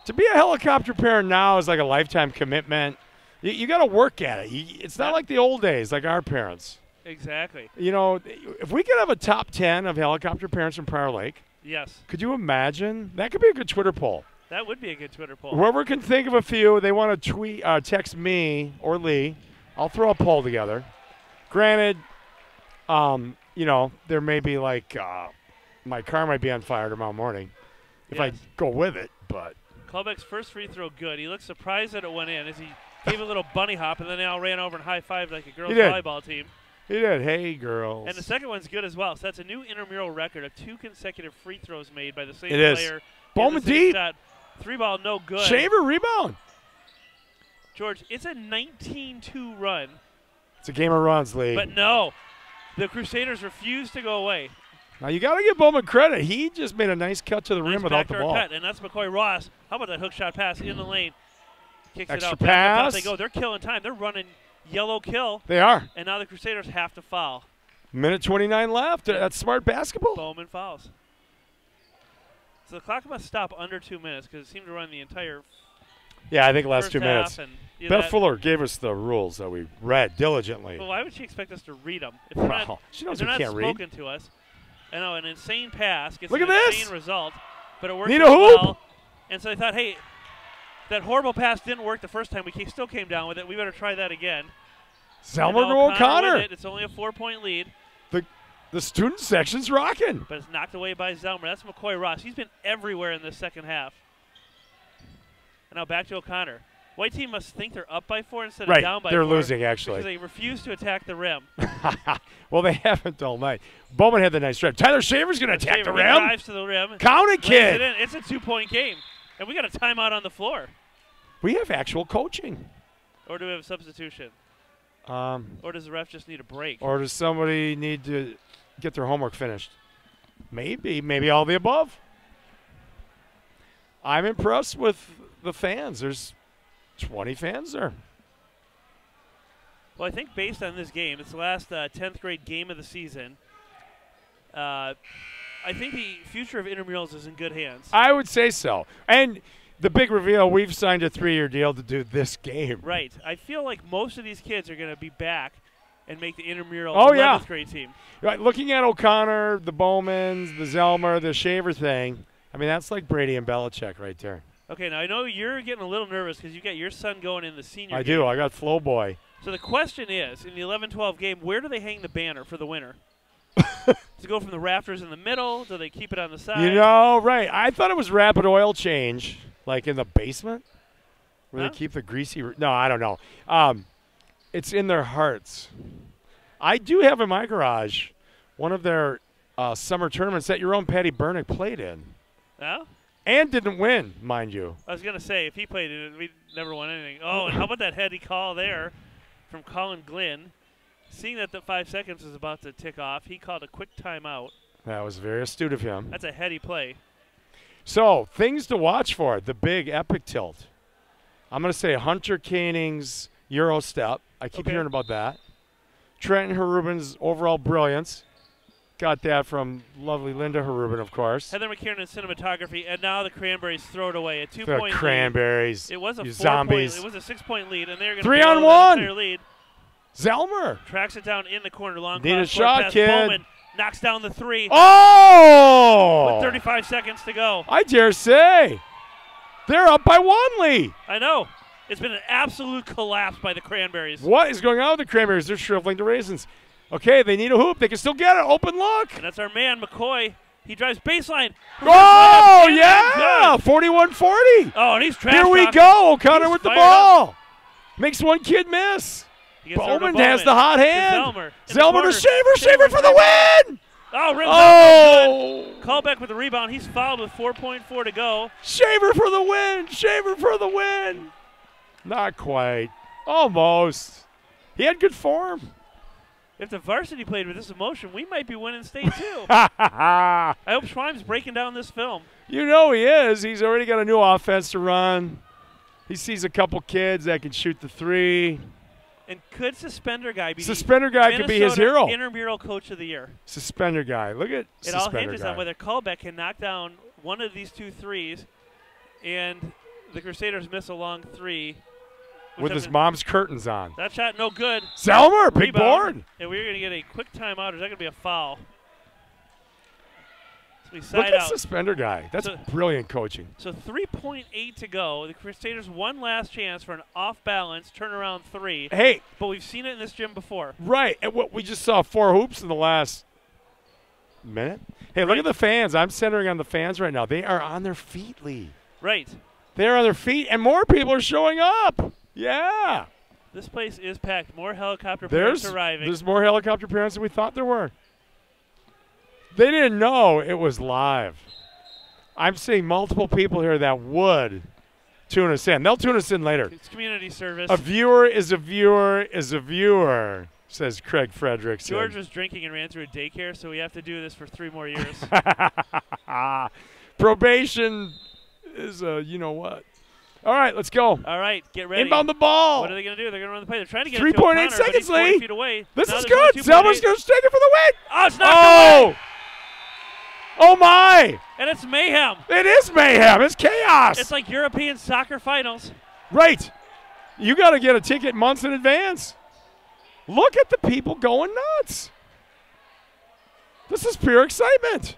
to be a helicopter parent now is like a lifetime commitment. You got to work at it. It's not like the old days, like our parents. Exactly. You know, if we could have a top 10 of helicopter parents in Prior Lake, Yes, could you imagine? That could be a good Twitter poll. that would be a good Twitter poll. Whoever can think of a few, they want to tweet, text me or Lee. I'll throw a poll together. Granted, you know, there may be like my car might be on fire tomorrow morning if I Yes. go with it, but Klubek's first free throw good. He looked surprised that it went in as he gave a little bunny hop, and then they all ran over and high-fived like a girls' did. volleyball team. he did. Hey, girls. And the second one's good as well. So that's a new intramural record of 2 consecutive free throws made by the same It is. player. Bowman in the same deep. shot. 3-ball, no good. Shaver rebound. George, it's a 19-2 run. It's a game of runs, Lee. But no, the Crusaders refuse to go away. Now you got to give Bowman credit. He just made a nice cut to the rim Nice without the backdoor ball. cut, and that's McCoy Ross. How about that hook shot pass in the lane? Kicks Extra it out. Back up, pass. they go. They're killing time. They're running yellow kill, They are. and now the Crusaders have to foul. Minute 29 left. That's smart basketball. Bowman fouls. So the clock must stop under 2 minutes because it seemed to run the entire Yeah, I think last first 2 minutes. half. And Beth Fuller gave us the rules that we read diligently. Well, why would she expect us to read them? If they're Wow. not, She knows if they're we not can't read. spoken to us. I know, an insane pass gets Look an at this. insane result, but it worked Need a really hoop. well. And so they thought, hey, that horrible pass didn't work the first time. We still came down with it. We better try that again. Selmer And to now O'Connor. with it. It's only a 4-point lead, The student section's rocking. but it's knocked away by Zelmer. That's McCoy Ross. He's been everywhere in this second half. And now back to O'Connor. White team must think they're up by 4 instead Right, of down by 4. they're losing, actually. Because they refuse to attack the rim. Well, they haven't all night. Bowman had the nice drive. Tyler Shaver's going to attack the He rim. drives to the rim. Count it, lays it kid. in. It's a 2-point game. And we got a timeout on the floor. We have actual coaching. Or do we have a substitution? Or Or does the ref just need a break? does somebody need to get their homework finished? Maybe all the above. I'm impressed with the fans. There's 20 fans there. Well, I think based on this game, it's the last 10th grade game of the season. I think the future of intramurals is in good hands. I would say so. And the big reveal, we've signed a 3-year deal to do this game. Right. I feel like most of these kids are going to be back and make the intramural Oh, 11th yeah. grade team. Right, looking at O'Connor, the Bowmans, the Zelmer, the Shaver thing, I mean, that's like Brady and Belichick right there. Okay, now I know you're getting a little nervous because you got your son going in the senior I game. do. I got Flow Boy. So the question is, in the 11-12 game, where do they hang the banner for the winner? Does it go from the rafters in the middle? Do they keep it on the side? You know, right. I thought it was rapid oil change, like in the basement, where Huh? they keep the greasy. No, I don't know. It's in their hearts. I do have in my garage one of their summer tournaments that your own Patty Burnick played in. No? And didn't win, mind you. I was going to say, if he played it, we'd never won anything. Oh, and how about that heady call there from Colin Glynn? Seeing that the 5 seconds was about to tick off, he called a quick timeout. That was very astute of him. That's a heady play. So, things to watch for. The big epic tilt. I'm going to say Hunter Koenig's Euro step. I keep Okay. hearing about that. Trenton Harubin's overall brilliance. Got that from lovely Linda Harubin, of course. Heather McKiernan in cinematography, and now the Cranberries throw it away. A The 2-point Cranberries. lead. It was a you 4-point. zombies. It was a 6-point lead, and they're going to 3-on-1. lead. Zelmer. Tracks it down in the corner. Long Need a cross court shot, pass. kid. Bowman knocks down the 3. Oh! With 35 seconds to go. I dare say. They're up by 1, Lee. I know. It's been an absolute collapse by the Cranberries. What is going on with the Cranberries? They're shriveling the raisins. Okay, they need a hoop. They can still get it. Open look. And that's our man, McCoy. He drives baseline. Oh, yeah. 41-40. Oh, and he's trash Here we talking. go. O'Connor with the fired ball. Makes one kid miss. He gets over to Bowman has the hot hand. Zelmer. Zelmer to Shaver. Shaver for the win. Oh, rims Oh. out. Callback with the rebound. He's fouled with 4.4 to go. Shaver for the win. Shaver for the win. Not quite. Almost. He had good form. If the varsity played with this emotion, we might be winning state too. I hope Schweim's breaking down this film. You know he is. He's already got a new offense to run. He sees a couple kids that can shoot the 3. And could Suspender Guy be Suspender Guy could be his hero. Intramural Coach of the Year? Suspender Guy. Look at It all Suspender hinges Guy. on whether Callback can knock down one of these 2 threes, and the Crusaders miss a long 3. With his mom's curtains on. That shot no good. Zelmer, big Rebound. board. And we're going to get a quick timeout. Is that going to be a foul? So we Look side at out. Suspender Guy. That's So- brilliant coaching. So 3.8 to go. The Crusaders one last chance for an off-balance turnaround 3. Hey, But we've seen it in this gym before. right. And what we just saw 4 hoops in the last minute. Hey, look at the fans. I'm centering on the fans right now. They are on their feet, Lee. Right. They're on their feet, and more people are showing up. Yeah. This place is packed. More helicopter parents arriving. There's more helicopter parents than we thought there were. They didn't know it was live. I'm seeing multiple people here that would tune us in. They'll tune us in later. It's community service. A viewer is a viewer is a viewer, says Craig Frederickson. George was drinking and ran through a daycare, so we have to do this for 3 more years. Probation is a you know what. All right, let's go. All right, get ready. Inbound the ball. What are they going to do? They're going to run the play. They're trying to get 3.8 it to O'Connor, but seconds, he's 40 Lee. feet away. This Now is there's only good. Zelmer's 2.8. going to take it for the win. Oh, it's knocked away. Oh, my. And it's mayhem. It is mayhem. It's chaos. It's like European soccer finals. Right. You got to get a ticket months in advance. Look at the people going nuts. This is pure excitement.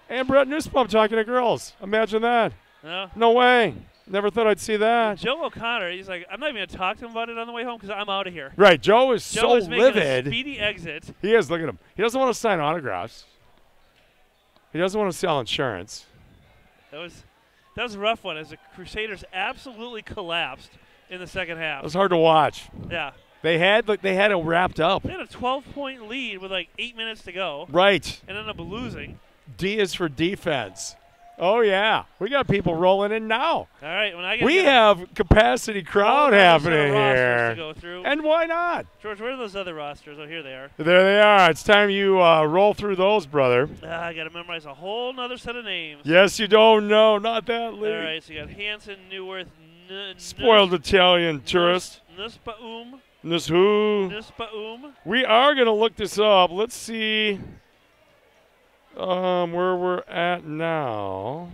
And Brett Nussbaum talking to girls. Imagine that. No. No way. Never thought I'd see that. Joe O'Connor, he's like, I'm not even going to talk to him about it on the way home because I'm out of here. Right. Joe is Joe so is making a livid. speedy exit. He is. Look at him. He doesn't want to sign autographs. He doesn't want to sell insurance. That was a rough one as the Crusaders absolutely collapsed in the second It half. was hard to watch. Yeah. They had it wrapped up. They had a 12-point lead with like 8 minutes to go Right. and ended up losing. D is for defense. Oh, yeah. We got people rolling in now. All right, when I get We have capacity crowd happening here. to go through. And why not? George, where are those other rosters? Oh, here they are. There they are. It's time you roll through those, brother. I got to memorize a whole nother set of names. Yes, you don't know. Not that All late. right, so you got Hanson, Neuwirth, Spoiled Italian tourist. Nussbaum. Who? Nussbaum. We are going to look this up. Let's see where we're at now.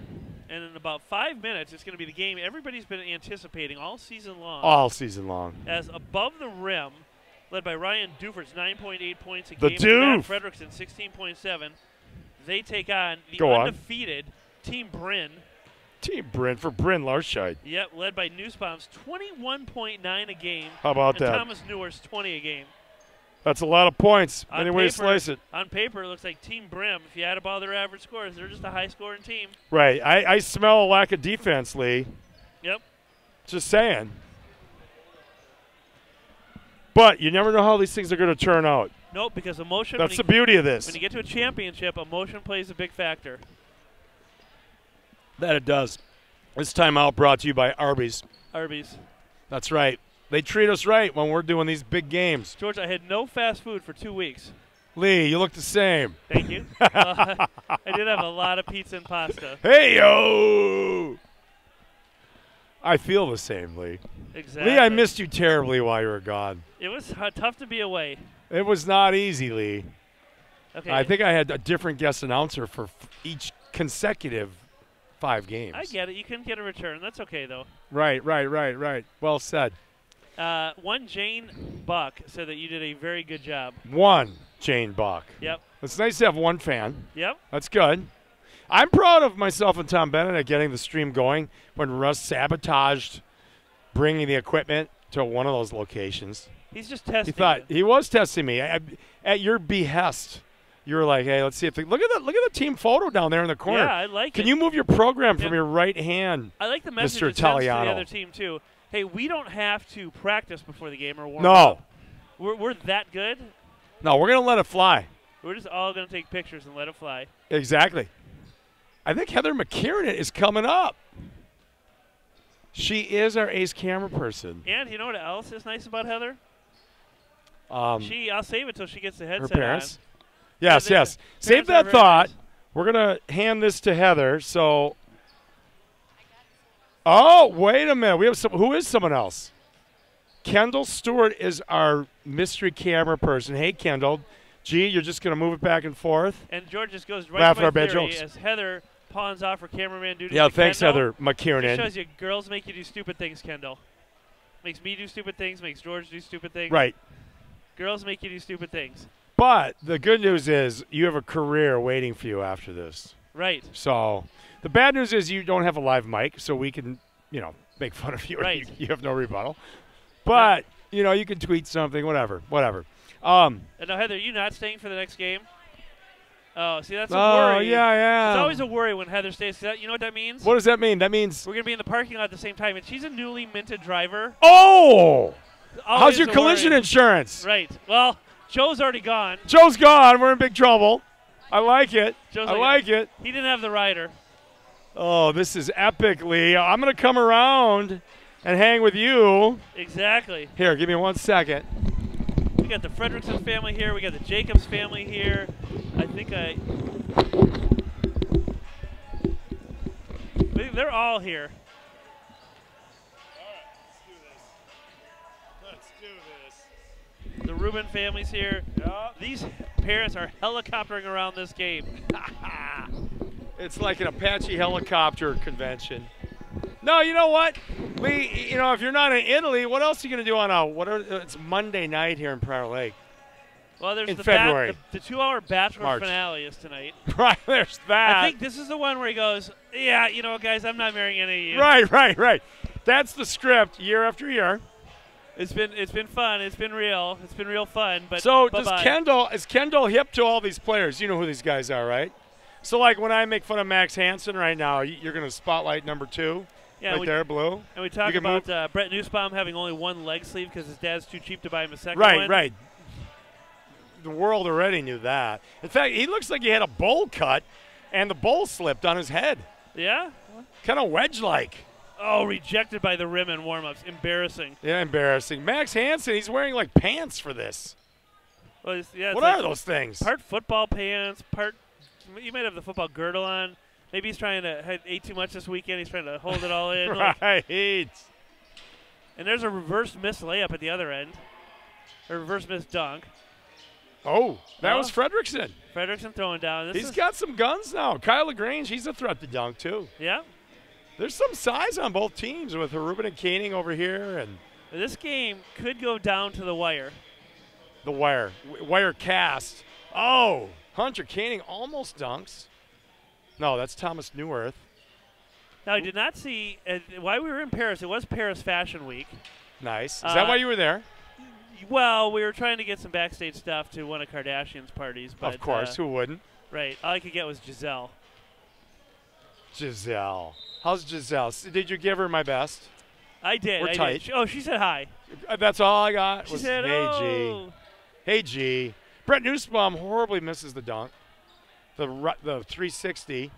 And in about 5 minutes, it's going to be the game everybody's been anticipating all season long. All season long. As Above the Rim, led by Ryan Dufort's 9.8 points a The game, and Doof. Matt Fredrickson 16.7. They take on the Go on. undefeated Team Bryn. Team Bryn for Bryn Larscheid. Yep, led by Nussbaum's 21.9 a game. How about and that? Thomas Neuer's 20 a game. That's a lot of points. On Any way to paper- slice it. On paper, it looks like Team Brim, if you add up all their average scores, they're just a high-scoring team. Right. I smell a lack of defense, Lee. Yep. Just saying. But you never know how these things are going to turn out. Nope, because emotion. That's the when beauty of this. you get to a championship, emotion plays a big factor. That it does. This timeout brought to you by Arby's. Arby's. That's right. They treat us right when we're doing these big games. George, I had no fast food for 2 weeks. Lee, you look the same. Thank you. I did have a lot of pizza and pasta. Hey, yo! I feel the same, Lee. Exactly. Lee, I missed you terribly while you were gone. It was tough to be away. It was not easy, Lee. Okay. I think I had a different guest announcer for each consecutive 5 games. I get it. You couldn't get a return. That's okay, though. Right. Well said. One Jane Buck said that you did a very good job. One Jane Buck. Yep. It's nice to have one fan. Yep. That's good. I'm proud of myself and Tom Bennett at getting the stream going when Russ sabotaged bringing the equipment to one of those locations. He's just testing. He was testing me at your behest. You were like, "Hey, let's see if look at the team photo down there in the corner. Yeah, I like it. Can you move your program from your right hand?" I like the message Mr. it sends to the Italiano. other team too. Hey, we don't have to practice before the game or warm No. up. We're that good. No, we're gonna let it fly. We're just all gonna take pictures and let it fly. Exactly. I think Heather McKiernan is coming up. She is our ace camera person. And you know what else is nice about Heather? I'll save it till she gets the Her headset parents. on. Yes. Parents Save are that very thought. nice. We're gonna hand this to Heather. So. Oh, wait a minute. We have some. Who is someone else? Kendall Stewart is our mystery camera person. Hey, Kendall. Gee, you're just gonna move it back and forth. And George just goes right Laugh to at our my bad theory jokes. as Heather pawns off her cameraman duty. Yeah, to thanks, Kendall. Heather McKiernan. Just shows you girls make you do stupid things, Kendall. Makes me do stupid things, makes George do stupid things. Right. Girls make you do stupid things. But the good news is you have a career waiting for you after this. Right. So the bad news is you don't have a live mic, so we can, make fun of you. Right. You have no rebuttal. But, you can tweet something, whatever. And now, Heather, are you not staying for the next game? Oh, see, that's a worry. Oh, yeah. It's always a worry when Heather stays. You know what that means? What does that mean? That means. We're going to be in the parking lot at the same time, and she's a newly minted driver. Oh! How's Always your a collision worry. insurance? Right. Well, Joe's already gone. Joe's gone. We're in big trouble. I like it. Joe's I like it. He didn't have the rider. Oh, this is epic, Lee. I'm going to come around and hang with you. Exactly. Here, give me 1 second. We got the Fredrickson family here. We got the Jacobs family here. I think they're all here. Let's do this. The Rubin family's here. Yeah. These parents are helicoptering around this game. It's like an Apache helicopter convention. No, you know what? If you're not in Italy, what else are you going to do on it's Monday night here in Prior Lake? Well, there's In the February. the 2-hour Bachelor March. finale is tonight. Right, there's that. I think this is the one where he goes, yeah, guys, I'm not marrying any of you. Right. That's the script year after year. It's been fun. It's been real. It's been real fun. But So bye-bye. is Kendall hip to all these players? You know who these guys are, right? So like when I make fun of Max Hansen right now, you're going to spotlight number 2. Yeah, there, Blue. And we talk You can about Brett Nussbaum having only one leg sleeve because his dad's too cheap to buy him a second one. Right. The world already knew that. In fact, he looks like he had a bowl cut, and the bowl slipped on his head. Yeah? Kind of wedge-like. Oh, rejected by the rim in warm-ups. Embarrassing. Yeah, embarrassing. Max Hansen, he's wearing like pants for this. Well, it's What are those things? Part football pants, part – you might have the football girdle on. Maybe he's trying to – ate too much this weekend. He's trying to hold it all in. Right. And there's a reverse miss layup at the other end. A reverse miss dunk. Oh, that was Fredrickson. Fredrickson throwing down. He's got some guns now. Kyle LaGrange, he's a threat to dunk too. Yeah. There's some size on both teams with Rubin and Koenig over here. And this game could go down to the wire. The wire. Wire cast. Oh, Hunter Koenig almost dunks. No, that's Thomas Neuwirth. Now, I did not see why we were in Paris. It was Paris Fashion Week. Nice. Is that why you were there? Well, we were trying to get some backstage stuff to one of Kardashian's parties. But, of course, who wouldn't? Right. All I could get was Giselle. Giselle. How's Giselle? Did you give her my best? I did. We're tight. She said hi. That's all I got. She said, hey, oh. G. Hey, G. Brett Nussbaum horribly misses the dunk. The 360.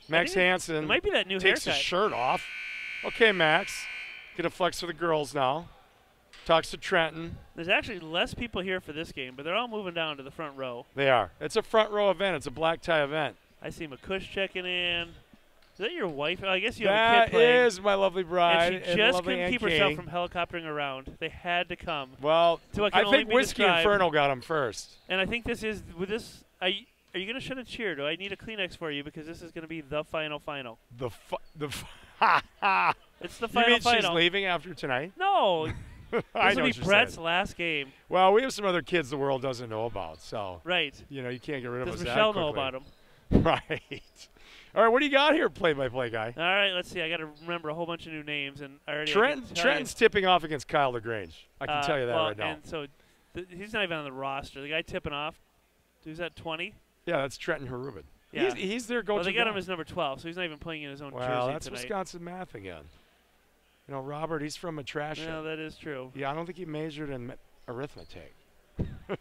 Max Hansen it might be that new takes haircut. his shirt off. Okay, Max. Get a flex for the girls now. Talks to Trenton. There's actually less people here for this game, but they're all moving down to the front row. They are. It's a front row event. It's a black tie event. I see McCush checking in. Is that your wife? Oh, I guess you have a kid That playing. is my lovely bride. And she the just lovely couldn't Aunt keep herself Kay. from helicoptering around. They had to come. Well, So I think Whiskey Inferno got him first. And I think this is with this. Are you going to shut a cheer? Do I need a Kleenex for you because this is going to be the final? It's the final. You mean she's leaving after tonight? No. I This know will what be you're Brett's saying. last game. Well, we have some other kids the world doesn't know about, so Right. you can't get rid of us Does that Michelle know quickly. about him? Right. All right, what do you got here, play-by-play guy? All right, let's see. I got to remember a whole bunch of new names, and Trenton's tipping off against Kyle LaGrange. I can tell you that well, right now. And so he's not even on the roster. The guy tipping off, who's at 20? Yeah, that's Trenton Harubin. Yeah. He's their go-to Well, they got guy. him as number 12, so he's not even playing in his own jersey Well, that's tonight. Wisconsin math again. Robert, he's from a trash. No, that is true. Yeah, I don't think he majored in arithmetic.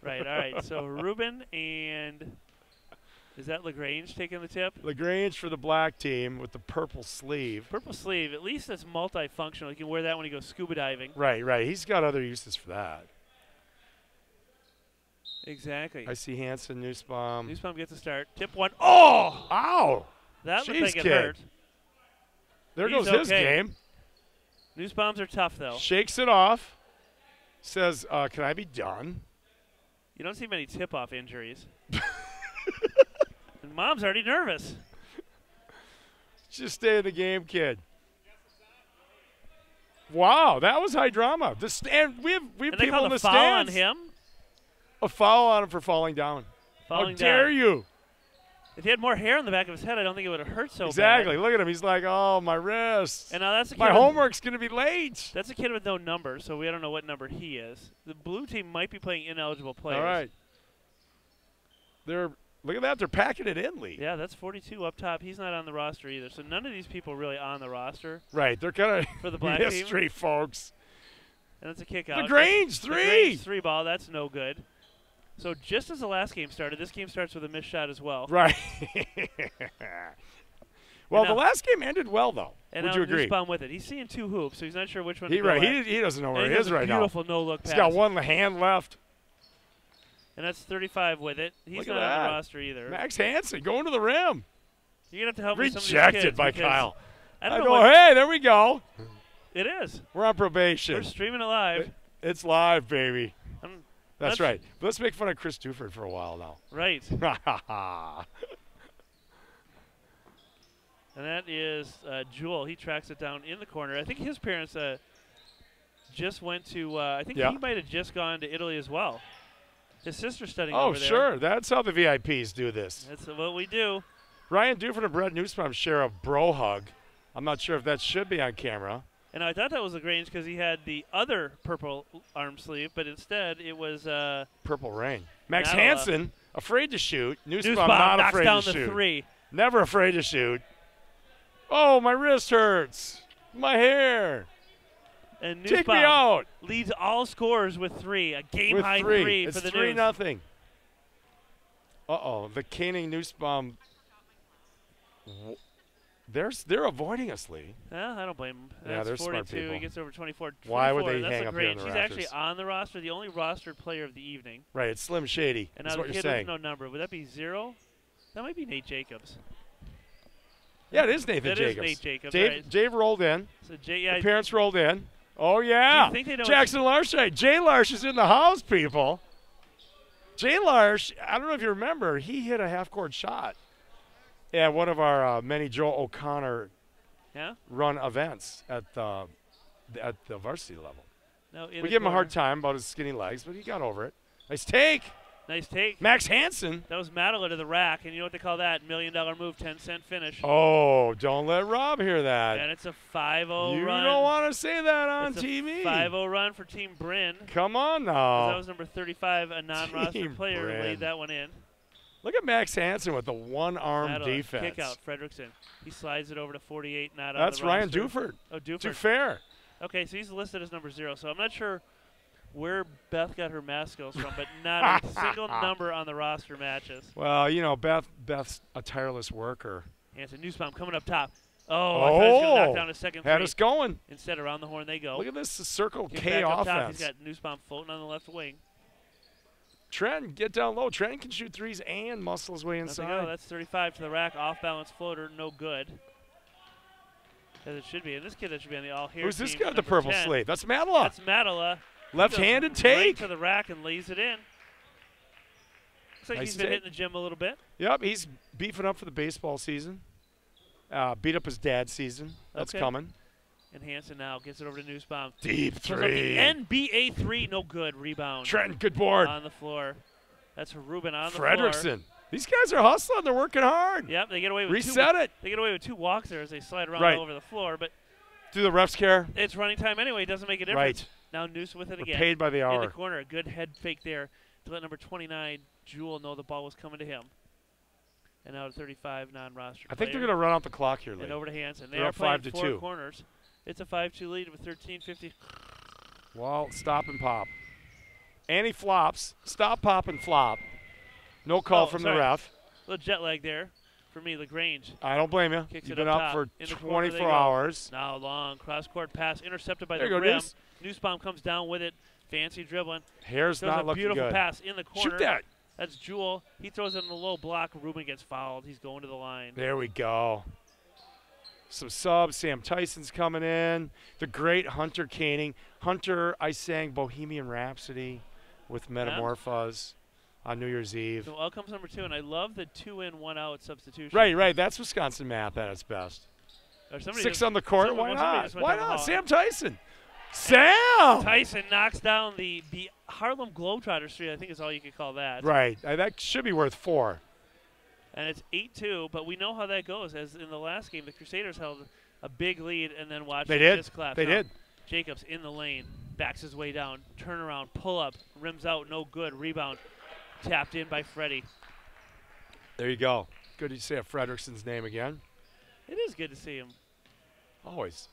Right, all right. So Rubin and is that LaGrange taking the tip? LaGrange for the black team with the purple sleeve. Purple sleeve. At least it's multifunctional. You can wear that when you go scuba diving. Right. He's got other uses for that. Exactly. I see Hanson, Nussbaum. Nussbaum gets a start. Tip one. Oh! Ow! That looked Jeez, like it kid. hurt. There He's goes his okay. game. Nussbaums are tough, though. Shakes it off. Says, can I be done? You don't see many tip-off injuries. And Mom's already nervous. Just stay in the game, kid. Wow, that was high drama. And we have And people they called in the a foul on stands. him. A foul on him for falling down. Falling How dare down. you? If he had more hair on the back of his head, I don't think it would have hurt so Exactly. bad. Look at him. He's like, oh, my wrist. And now that's a kid My with- homework's going to be late. That's a kid with no number, so we don't know what number he is. The blue team might be playing ineligible players. All right. Look at that. They're packing it in, Lee. Yeah, that's 42 up top. He's not on the roster either. So none of these people are really on the roster Right. They're kind for the of black team. history, folks. And it's a kick out. LaGrange, LaGrange, 3 ball. That's no good. So just as the last game started, this game starts with a missed shot as well. Right. Well, And the now- last game ended well, though. And Would now you agree? Nussbaum with it. He's seeing 2 hoops, so he's not sure which one He, to go right. at. He doesn't know where And he does is a right now. beautiful no-look pass. He's got one hand left. And that's 35 with it. He's Look at not on that. the roster either. Max Hansen going to the rim. You're going to have to help me with some of these Rejected kids by because Kyle. I I don't go, know what hey, there we go. it is. We're on probation. We're streaming it live. It's live, baby. I'm- That's right. But let's make fun of Chris Duford for a while now. Right. And that is Jewel. He tracks it down in the corner. I think his parents just went to, I think Yeah. he might have just gone to Italy as well. His sister's studying Oh, over there. sure. That's how the VIPs do this. That's what we do. Ryan Duford and Brett Nussbaum share a bro hug. I'm not sure if that should be on camera. And I thought that was LaGrange because he had the other purple arm sleeve, but instead it was Purple Rain. Max Not Hansen, afraid to shoot. Nussbaum Nussbaum not knocks afraid down to the shoot. 3. Never afraid to shoot. Oh, my wrist hurts. My hair. And Take me Nussbaum out. leads all scorers with 3, a game-high With 3 It's for the 3 News. nothing. Uh-oh. The caning Nussbaum. They're avoiding us, Lee. Well, I don't blame him. Yeah, That's they're smart 42. people. He gets over 24. Why would 24, they that's hang up here in LaGrange. the He's rafters? actually on the roster, the only rostered player of the evening. Right, it's Slim Shady. And That's now what the you're kid with saying. no number. Would that be 0? That might be Nate Jacobs. Yeah, it is Nathan That Jacobs. is Nate Jacobs, Dave, right. Dave rolled in. So yeah, The parents rolled in. Oh, yeah. think they know Jackson Larsh. Jay Larsh is in the house, people. Jay Larsh, I don't know if you remember, he hit a half-court shot at one of our many Joe O'Connor yeah? run events at the varsity level. No, We gave him a hard time about his skinny legs, but he got over it. Nice take. Nice take. Max Hansen. That was Madeline to the rack, and you know what they call that? $1 million move, 10-cent finish. Oh, don't let Rob hear that. And it's a 5-0 You run. don't want to say that on It's TV. a 5-0 run for Team Bryn. Come on 'Cause now. That was number 35, a non-roster Team player who Bryn. laid that one in. Look at Max Hansen with the one-arm Madeline, defense. Kick out, Fredrickson. He slides it over to 48, not That's on the Ryan roster. Duford. Oh, Too Duford. fair. Okay, so he's listed as number 0, so I'm not sure where Beth got her math skills from, but not a single number on the roster matches. Well, Beth's a tireless worker. Hanson Nussbaum coming up top. Oh, I thought he was going to knock down a second Had three. us going. Instead, around the horn they go. Look at this Circle Get K back up top. offense. He's got Nussbaum floating on the left wing. Trenton, get down low. Trenton can shoot threes and muscle his way There they go. inside. That's 35 to the rack. Off-balance floater, no good. As it should be. And this kid that should be on the all-here Who's this team, guy with the number purple 10. sleeve? That's Matala. That's Matala. Left-handed Right take. to the rack and lays it in. Looks like Nice he's been take. hitting the gym a little bit. Yep, he's beefing up for the baseball season. Beat up his dad's season. That's Okay. coming. And Hansen now gets it over to Nussbaum. Deep Throws up the three. NBA 3, no good. Rebound Trenton, good board. on the floor. That's Ruben on the floor. Fredrickson. These guys are hustling. They're working hard. Yep, they get away with Reset it. They get away with 2 walks there as they slide around Right. all over the floor, but Do the refs care? it's running time anyway. It doesn't make a difference. Right. Now Noose with it We're again. paid by the In hour. the corner, a good head fake there to let number 29, Jewel, know the ball was coming to him. And now to 35, non-roster I think they're player. going to run out the clock here, Lee. And over to Hansen. They They're are up playing 5-2. 4 corners. It's a 5-2 lead with 13:50. Well, stop and pop. And he flops. Stop, pop, and flop. No call from sorry. the ref. A little jet lag there for me, LaGrange. I don't blame you. Kicks You've it been up up top. for In the corner they 24 go. hours. Now long cross-court pass intercepted by There the you go, rim. Deuce. Nussbaum comes down with it. Fancy dribbling. Hair's Throws not a looking beautiful good. pass in the corner. Shoot that. That's Jewel. He throws it in the low block. Ruben gets fouled. He's going to the line. There we go. Some subs. Sam Tyson's coming in. The great Hunter Caning. Hunter, I sang Bohemian Rhapsody with Metamorphose on New Year's Eve. So out comes number 2, and I love the 2-in, 1-out substitution. Right. That's Wisconsin math at its best. Or somebody 6 just- on the court. somebody- Why somebody not? just went Why down the not? hall. Sam Tyson. Sam! Tyson knocks down the Harlem Globetrotters 3, I think is all you could call that. Right. That should be worth 4. And it's 8-2, but we know how that goes. As in the last game, the Crusaders held a big lead and then watched They it did. just collapse. They Now, did. Jacobs in the lane, backs his way down, turn around, pull up, rims out, no good, rebound, tapped in by Freddie. There you go. Good to say Fredrickson's name again. It is good to see him. Always.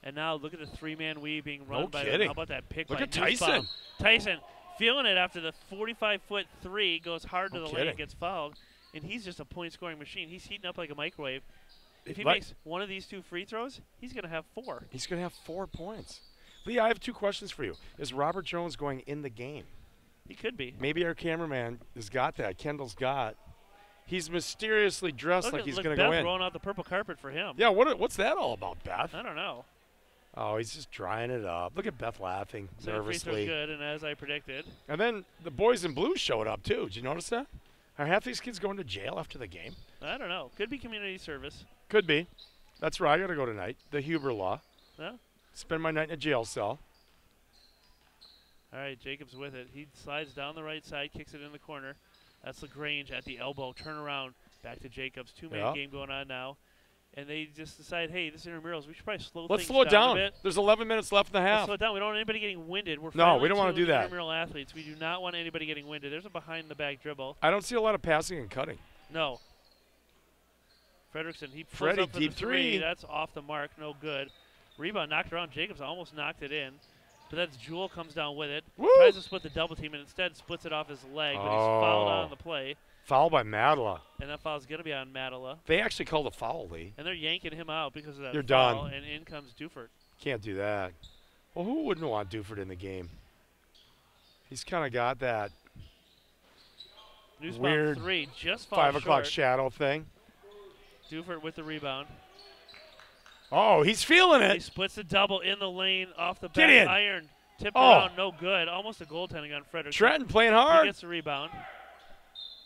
And now look at the 3-man weave being run No by kidding. How about that pick Look by at Tyson. Nussbaum? Tyson feeling it after the 45-foot 3, goes hard to No the kidding. lane, gets fouled. And he's just a point-scoring machine. He's heating up like a microwave. If he Like- makes one of these 2 free throws, he's going to have 4. He's going to have 4 points. Lee, I have 2 questions for you. Is Robert Jones going in the game? He could be. Maybe our cameraman has got that. Kendall's got. He's mysteriously dressed Look like at he's look going to go Beth in. rolling out the purple carpet for him. Yeah, what's that all about, Beth? I don't know. Oh, he's just drying it up. Look at Beth laughing Second free throw's nervously. good, and as I predicted. And then the boys in blue showed up, too. Did you notice that? Are half these kids going to jail after the game? I don't know. Could be community service. Could be. That's where I got to go tonight. The Huber Law. No? Spend my night in a jail cell. All right, Jacobs with it. He slides down the right side, kicks it in the corner. That's LaGrange at the elbow. Turn around. Back to Jacobs. 2-man Yeah. game going on now. And they just decide, hey, this intramurals, we should probably slow Let's things slow it down down. a bit. There's 11 minutes left in the Let's half. slow it down. We don't want anybody getting winded. We're No, we finally don't wanna two do that. Intramural athletes. We do not want anybody getting winded. There's a behind-the-back dribble. I don't see a lot of passing and cutting. No. Fredrickson, he pulls Freddie, up for deep the 3. three. That's off the mark. No good. Rebound knocked around. Jacobs almost knocked it in. But that's Jewel comes down with it. Woo! Tries to split the double team and instead splits it off his leg. But he's fouled Oh. on the play. Foul by Madela. And that foul's going to be on Matala. They actually called a foul, Lee. And they're yanking him out because of that You're foul. done. And in comes Dufert. Can't do that. Well, who wouldn't want Duford in the game? He's kind of got that Nussbaum Weird 3. Just 5 falls o'clock short. shadow thing. Dufert with the rebound. Oh, he's feeling He it. splits the double in the lane off the Get back in. iron. Tipped Oh. around. No good. Almost a goaltending on Frederick. Trenton playing He hard. gets the rebound.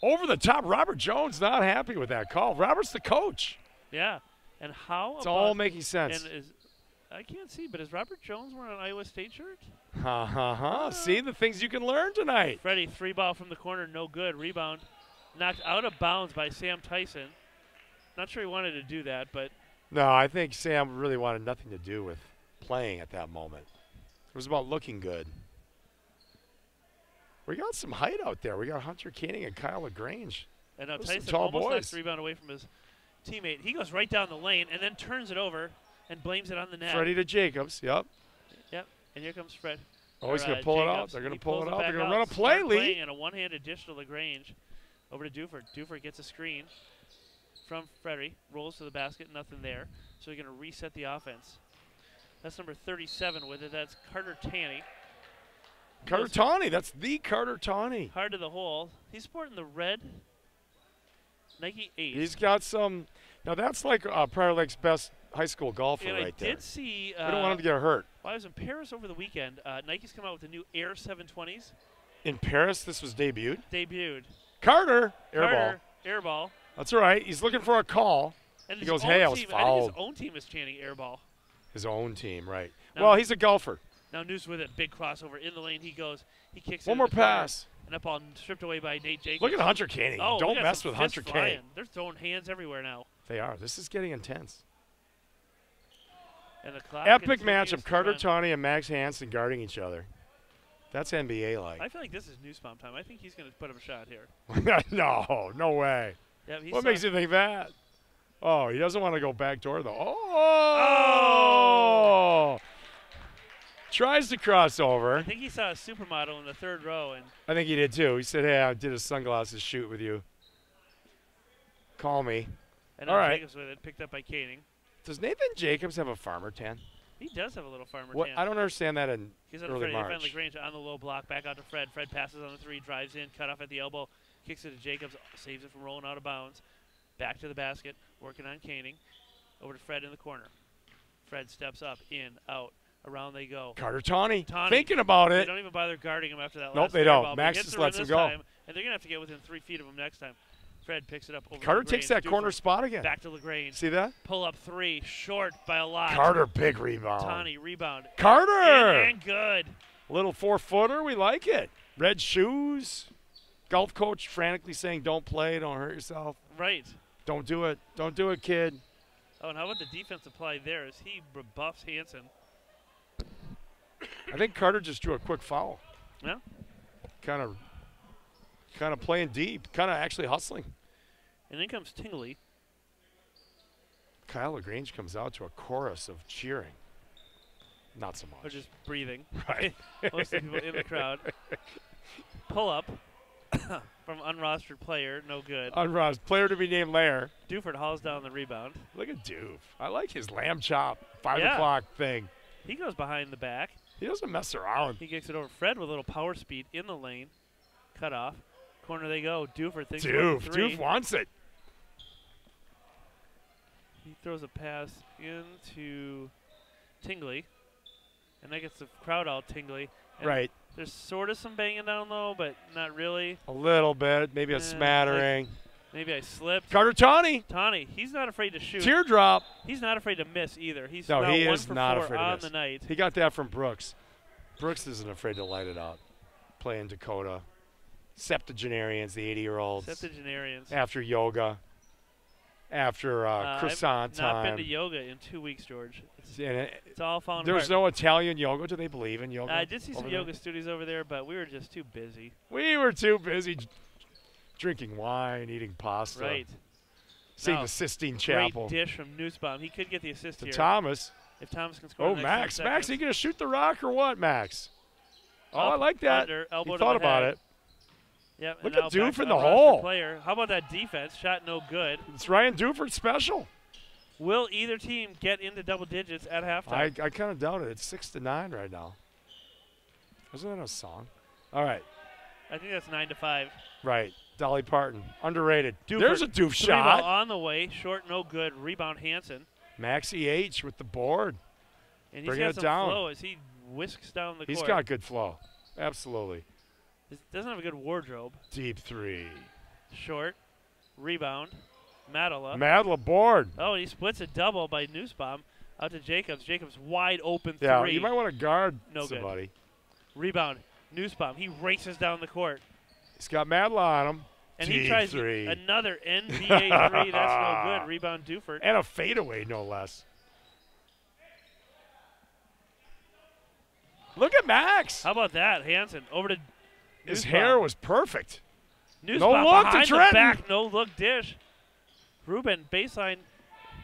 Over the top. Robert Jones not happy with that call. Robert's the coach. Yeah. And how It's about all making sense. and is I can't see, but is Robert Jones wearing an Iowa State shirt? Ha ha ha. See the things you can learn tonight. Freddie, 3-ball from the corner, no good. Rebound knocked out of bounds by Sam Tyson. Not sure he wanted to do that, but No, I think Sam really wanted nothing to do with playing at that moment. It was about looking good. We got some height out there. We got Hunter Canning and Kyle LaGrange. and now Those are some Tyson tall almost knocks boys. the rebound away from his teammate. He goes right down the lane and then turns it over and blames it on the net. Freddie to Jacobs. Yep. Yep. And here comes Fred. Oh, he's or, going to pull it out. Jacobs. They're going He to pull pulls it out. They're back going to run a play, Smart Lee. playing and a one-handed dish to LaGrange. Over to Dufert. Dufert gets a screen from Freddie. Rolls to the basket. Nothing there. So they're going to reset the offense. That's number 37 with it. That's Carter Tanny. Carter Tawney. That's the Carter Tawney. Hard to the hole. He's sporting the red Nike 8. He's got some Now that's like Prior Lake's best high school golfer And right I there. did see. We don't want him to get hurt. While I was in Paris over the weekend, Nike's come out with the new Air 720s. In Paris, this was debuted. Carter, Airball. airball. That's all right. He's looking for a call. And He his goes, own hey, I was team, fouled. I think his own team is chanting airball. His own team, right. Now, Well, he's a golfer. Now Noose with it, big crossover in the lane. He goes, he kicks it. One in more the corner, pass. And that ball stripped away by Nate Jacobs. Look at Hunter Caney. Oh, Don't we got mess some with Hunter fists Caney. flying. They're throwing hands everywhere now. They are. This is getting intense. And the clock Epic continues matchup. to Carter run. Tawney and Max Hansen guarding each other. That's NBA-like. I feel like this is Noose Bomb time. I think he's going to put up a shot here. No way. Yep, he What saw- makes you think that? Oh, he doesn't want to go backdoor, though. Oh! Tries to cross I over. think he saw a supermodel in the third row, and I think he did, too. He said, hey, I did a sunglasses shoot with you. Call me. now All right. Jacobs with it, picked up by Kading. Does Nathan Jacobs have a farmer tan? He does have a little farmer What? tan. I don't understand that in He's on early Freddie. They find March. LaGrange on the low block, back out to Fred. Fred passes on the three, drives in, cut off at the elbow, kicks it to Jacobs, saves it from rolling out of bounds. Back to the basket, working on Caning. Over to Fred in the corner. Fred steps up, in, out, around they go. Carter Tawney. Tawney. Thinking about They it. don't even bother guarding him after that Nope, last they don't. airball, but Max he gets just the run lets him this go. time, and they're going to have to get within 3 feet of him next time. Fred picks it up over Carter LaGrange. takes that corner Duford spot again. back to LaGrange. See that? Pull up three, short by a lot. Carter, big rebound. Tawney, rebound. Carter! And good. Little 4-footer. We like it. Red shoes. Golf coach frantically saying, don't play. Don't hurt yourself. Right. Don't do it. Don't do it, kid. Oh, and how about the defensive play there as he rebuffs Hansen? I think Carter just drew a quick foul. Yeah. Kind of playing deep. Kind of actually hustling. And in comes Tingley. Kyle LaGrange comes out to a chorus of cheering. Not so Or much. just breathing. Right. Most of the people in the crowd. Pull up from unrostered player, no good. Unroused player to be named Lair. Duford hauls down the rebound. Look at Doof. I like his lamb chop 5 Yeah. o'clock thing. He goes behind the back. He doesn't mess around. He kicks it over Fred with a little power speed in the lane. Cut off. Corner they go. Duford thinks about the three. Doof wants it. He throws a pass into Tingley. And that gets the crowd all tingly. And Right. There's sort of some banging down low, but not really. A little bit. Maybe a smattering. Maybe I slipped. Carter Tawney. Tawney, he's not afraid to shoot. Teardrop. He's not afraid to miss either. He's No, now he 1 is for not 4 afraid to on miss. the night. He got that from Brooks. Brooks isn't afraid to light it up. Playing Dakota. Septuagenarians, the 80-year-olds. Septuagenarians. After yoga. After croissant I've not time. been to yoga in 2 weeks, George. And It's all falling there's apart. no Italian yoga. Do they believe in yoga? I did see some over there? yoga studios over there, but we were just too busy. We were too busy drinking wine, eating pasta. Right. Seeing Now, the Sistine Great Chapel. dish from Nussbaum. He could get the assist To here. Thomas. If Thomas can score Oh, in the next 10 Max. seconds. Max, he going to shoot the rock or what, Max? Oh, I Up, like that. under, elbow He to thought the about head. it. Yep, Look and at now back Doof to in the unrostered hole. Player. How about that defense? Shot no good. It's Ryan Duford special. Will either team get into double digits at halftime? I kind of doubt it. It's 6-9 right now. Isn't that a song? All right. I think that's 9-5. Right. Dolly Parton. Underrated. Duford, There's a Doof three ball shot. on the way. Short, no good. Rebound Hansen. Maxie H with the board. And he's Bringing got it some down. flow as he whisks down the He's court. got good flow. Absolutely. He doesn't have a good wardrobe. Deep three. Short. Rebound. Madela. Madla board. Oh, and he splits a double by Nussbaum out to Jacobs. Jacobs wide open Yeah, three. you might want to guard No good. somebody. Rebound. Nussbaum. He races down the court. He's got Madla on him. And Deep he tries three. another NBA three. That's no good. Rebound Duford. And a fadeaway, no less. Look at Max. How about that? Hansen over to His Nussbaum. hair was perfect. Nussbaum look to behind the Trenton. back. No look dish. Ruben baseline.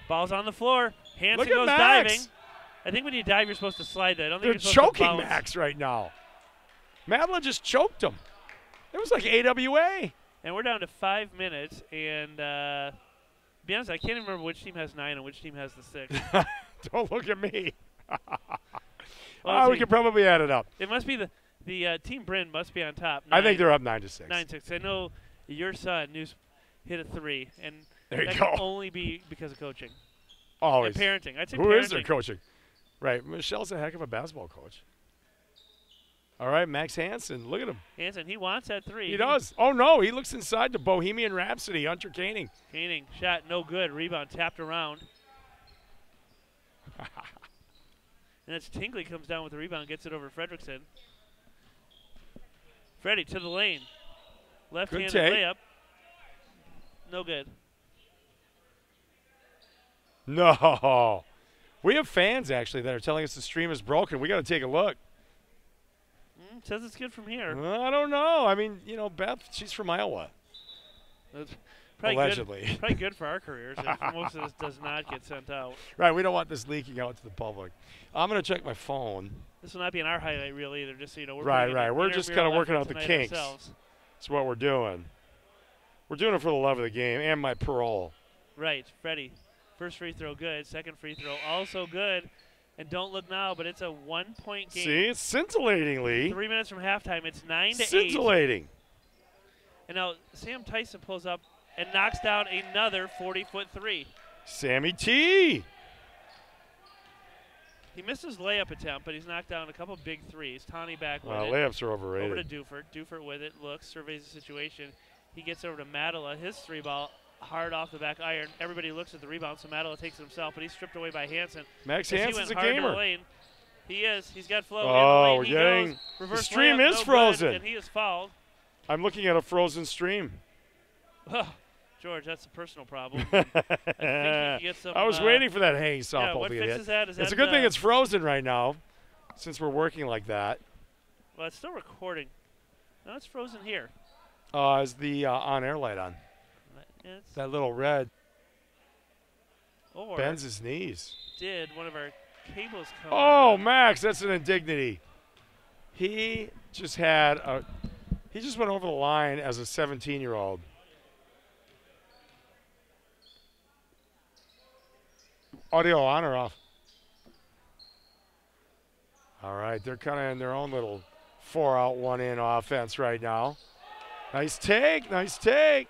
Ball's on the floor. Hansen Look at goes Max. diving. I think when you dive, you're supposed to slide that. I don't They're think you're supposed to choking bounce. Max right now. Madla just choked him. It was like AWA. And we're down to 5 minutes. And to be honest, I can't even remember which team has 9 and which team has the 6. Don't look at me. Well, let's We see. can probably add it up. It must be the Team Bryn must be on top. I think they're up 9-6. 9-6. I know your son hit a 3, and There you that go. can only be because of coaching. Always. And parenting. I'd say Who parenting. is their coaching? Right. Michelle's a heck of a basketball coach. All right, Max Hansen. Look at him. Hansen, he wants that three. He does. Oh, no. He looks inside the Bohemian Rhapsody. Hunter Koenig. Koenig, shot no good. Rebound tapped around. And it's Tingley comes down with the rebound, gets it over Fredrickson. Freddie to the lane. Left-handed layup. No good. No. We have fans, actually, that are telling us the stream is broken. We got to take a look. Says it's good from here. I don't know. I mean, you know, Beth, she's from Iowa. That's probably allegedly. Good, probably good for our careers if most of this does not get sent out. Right, we don't want this leaking out to the public. I'm going to check my phone. This will not be in our highlight reel either, just so you know. Right. We're just kind of working out the kinks. Ourselves. That's what we're doing. We're doing it for the love of the game and my parole. Right, Freddie. First free throw good. Second free throw also good. And don't look now, but it's a 1-point game. See, it's scintillatingly. 3 minutes from halftime. It's 9-8. Scintillating. And now Sam Tyson pulls up and knocks down another 40-foot three. Sammy T. He missed his layup attempt, but he's knocked down a couple big threes. Tawny back with it. Layups are overrated. Over to Dufert. Dufert with it. Looks, surveys the situation. He gets over to Madela. His three ball hard off the back iron. Everybody looks at the rebound, so Madela takes it himself, but he's stripped away by Hansen. Max Hansen's a hard gamer. To the lane. He is. He's got flow. Oh, in the lane. He getting goes. Reverse the stream layup, is no frozen. Good, and he is fouled. I'm looking at a frozen stream. George, that's a personal problem. I think he can get some, I was waiting for that hanging softball what to get fixes hit. that? Is It's that a good thing it's frozen right now, since we're working like that. Well, it's still recording. No, it's frozen here. Is the on-air light on? It's That little red or bends his knees. did one of our cables come? Oh, Max, that's an indignity. He just went over the line as a 17-year-old. Audio on or off? All right, they're kind of in their own little 4-out, 1-in offense right now. Nice take, nice take.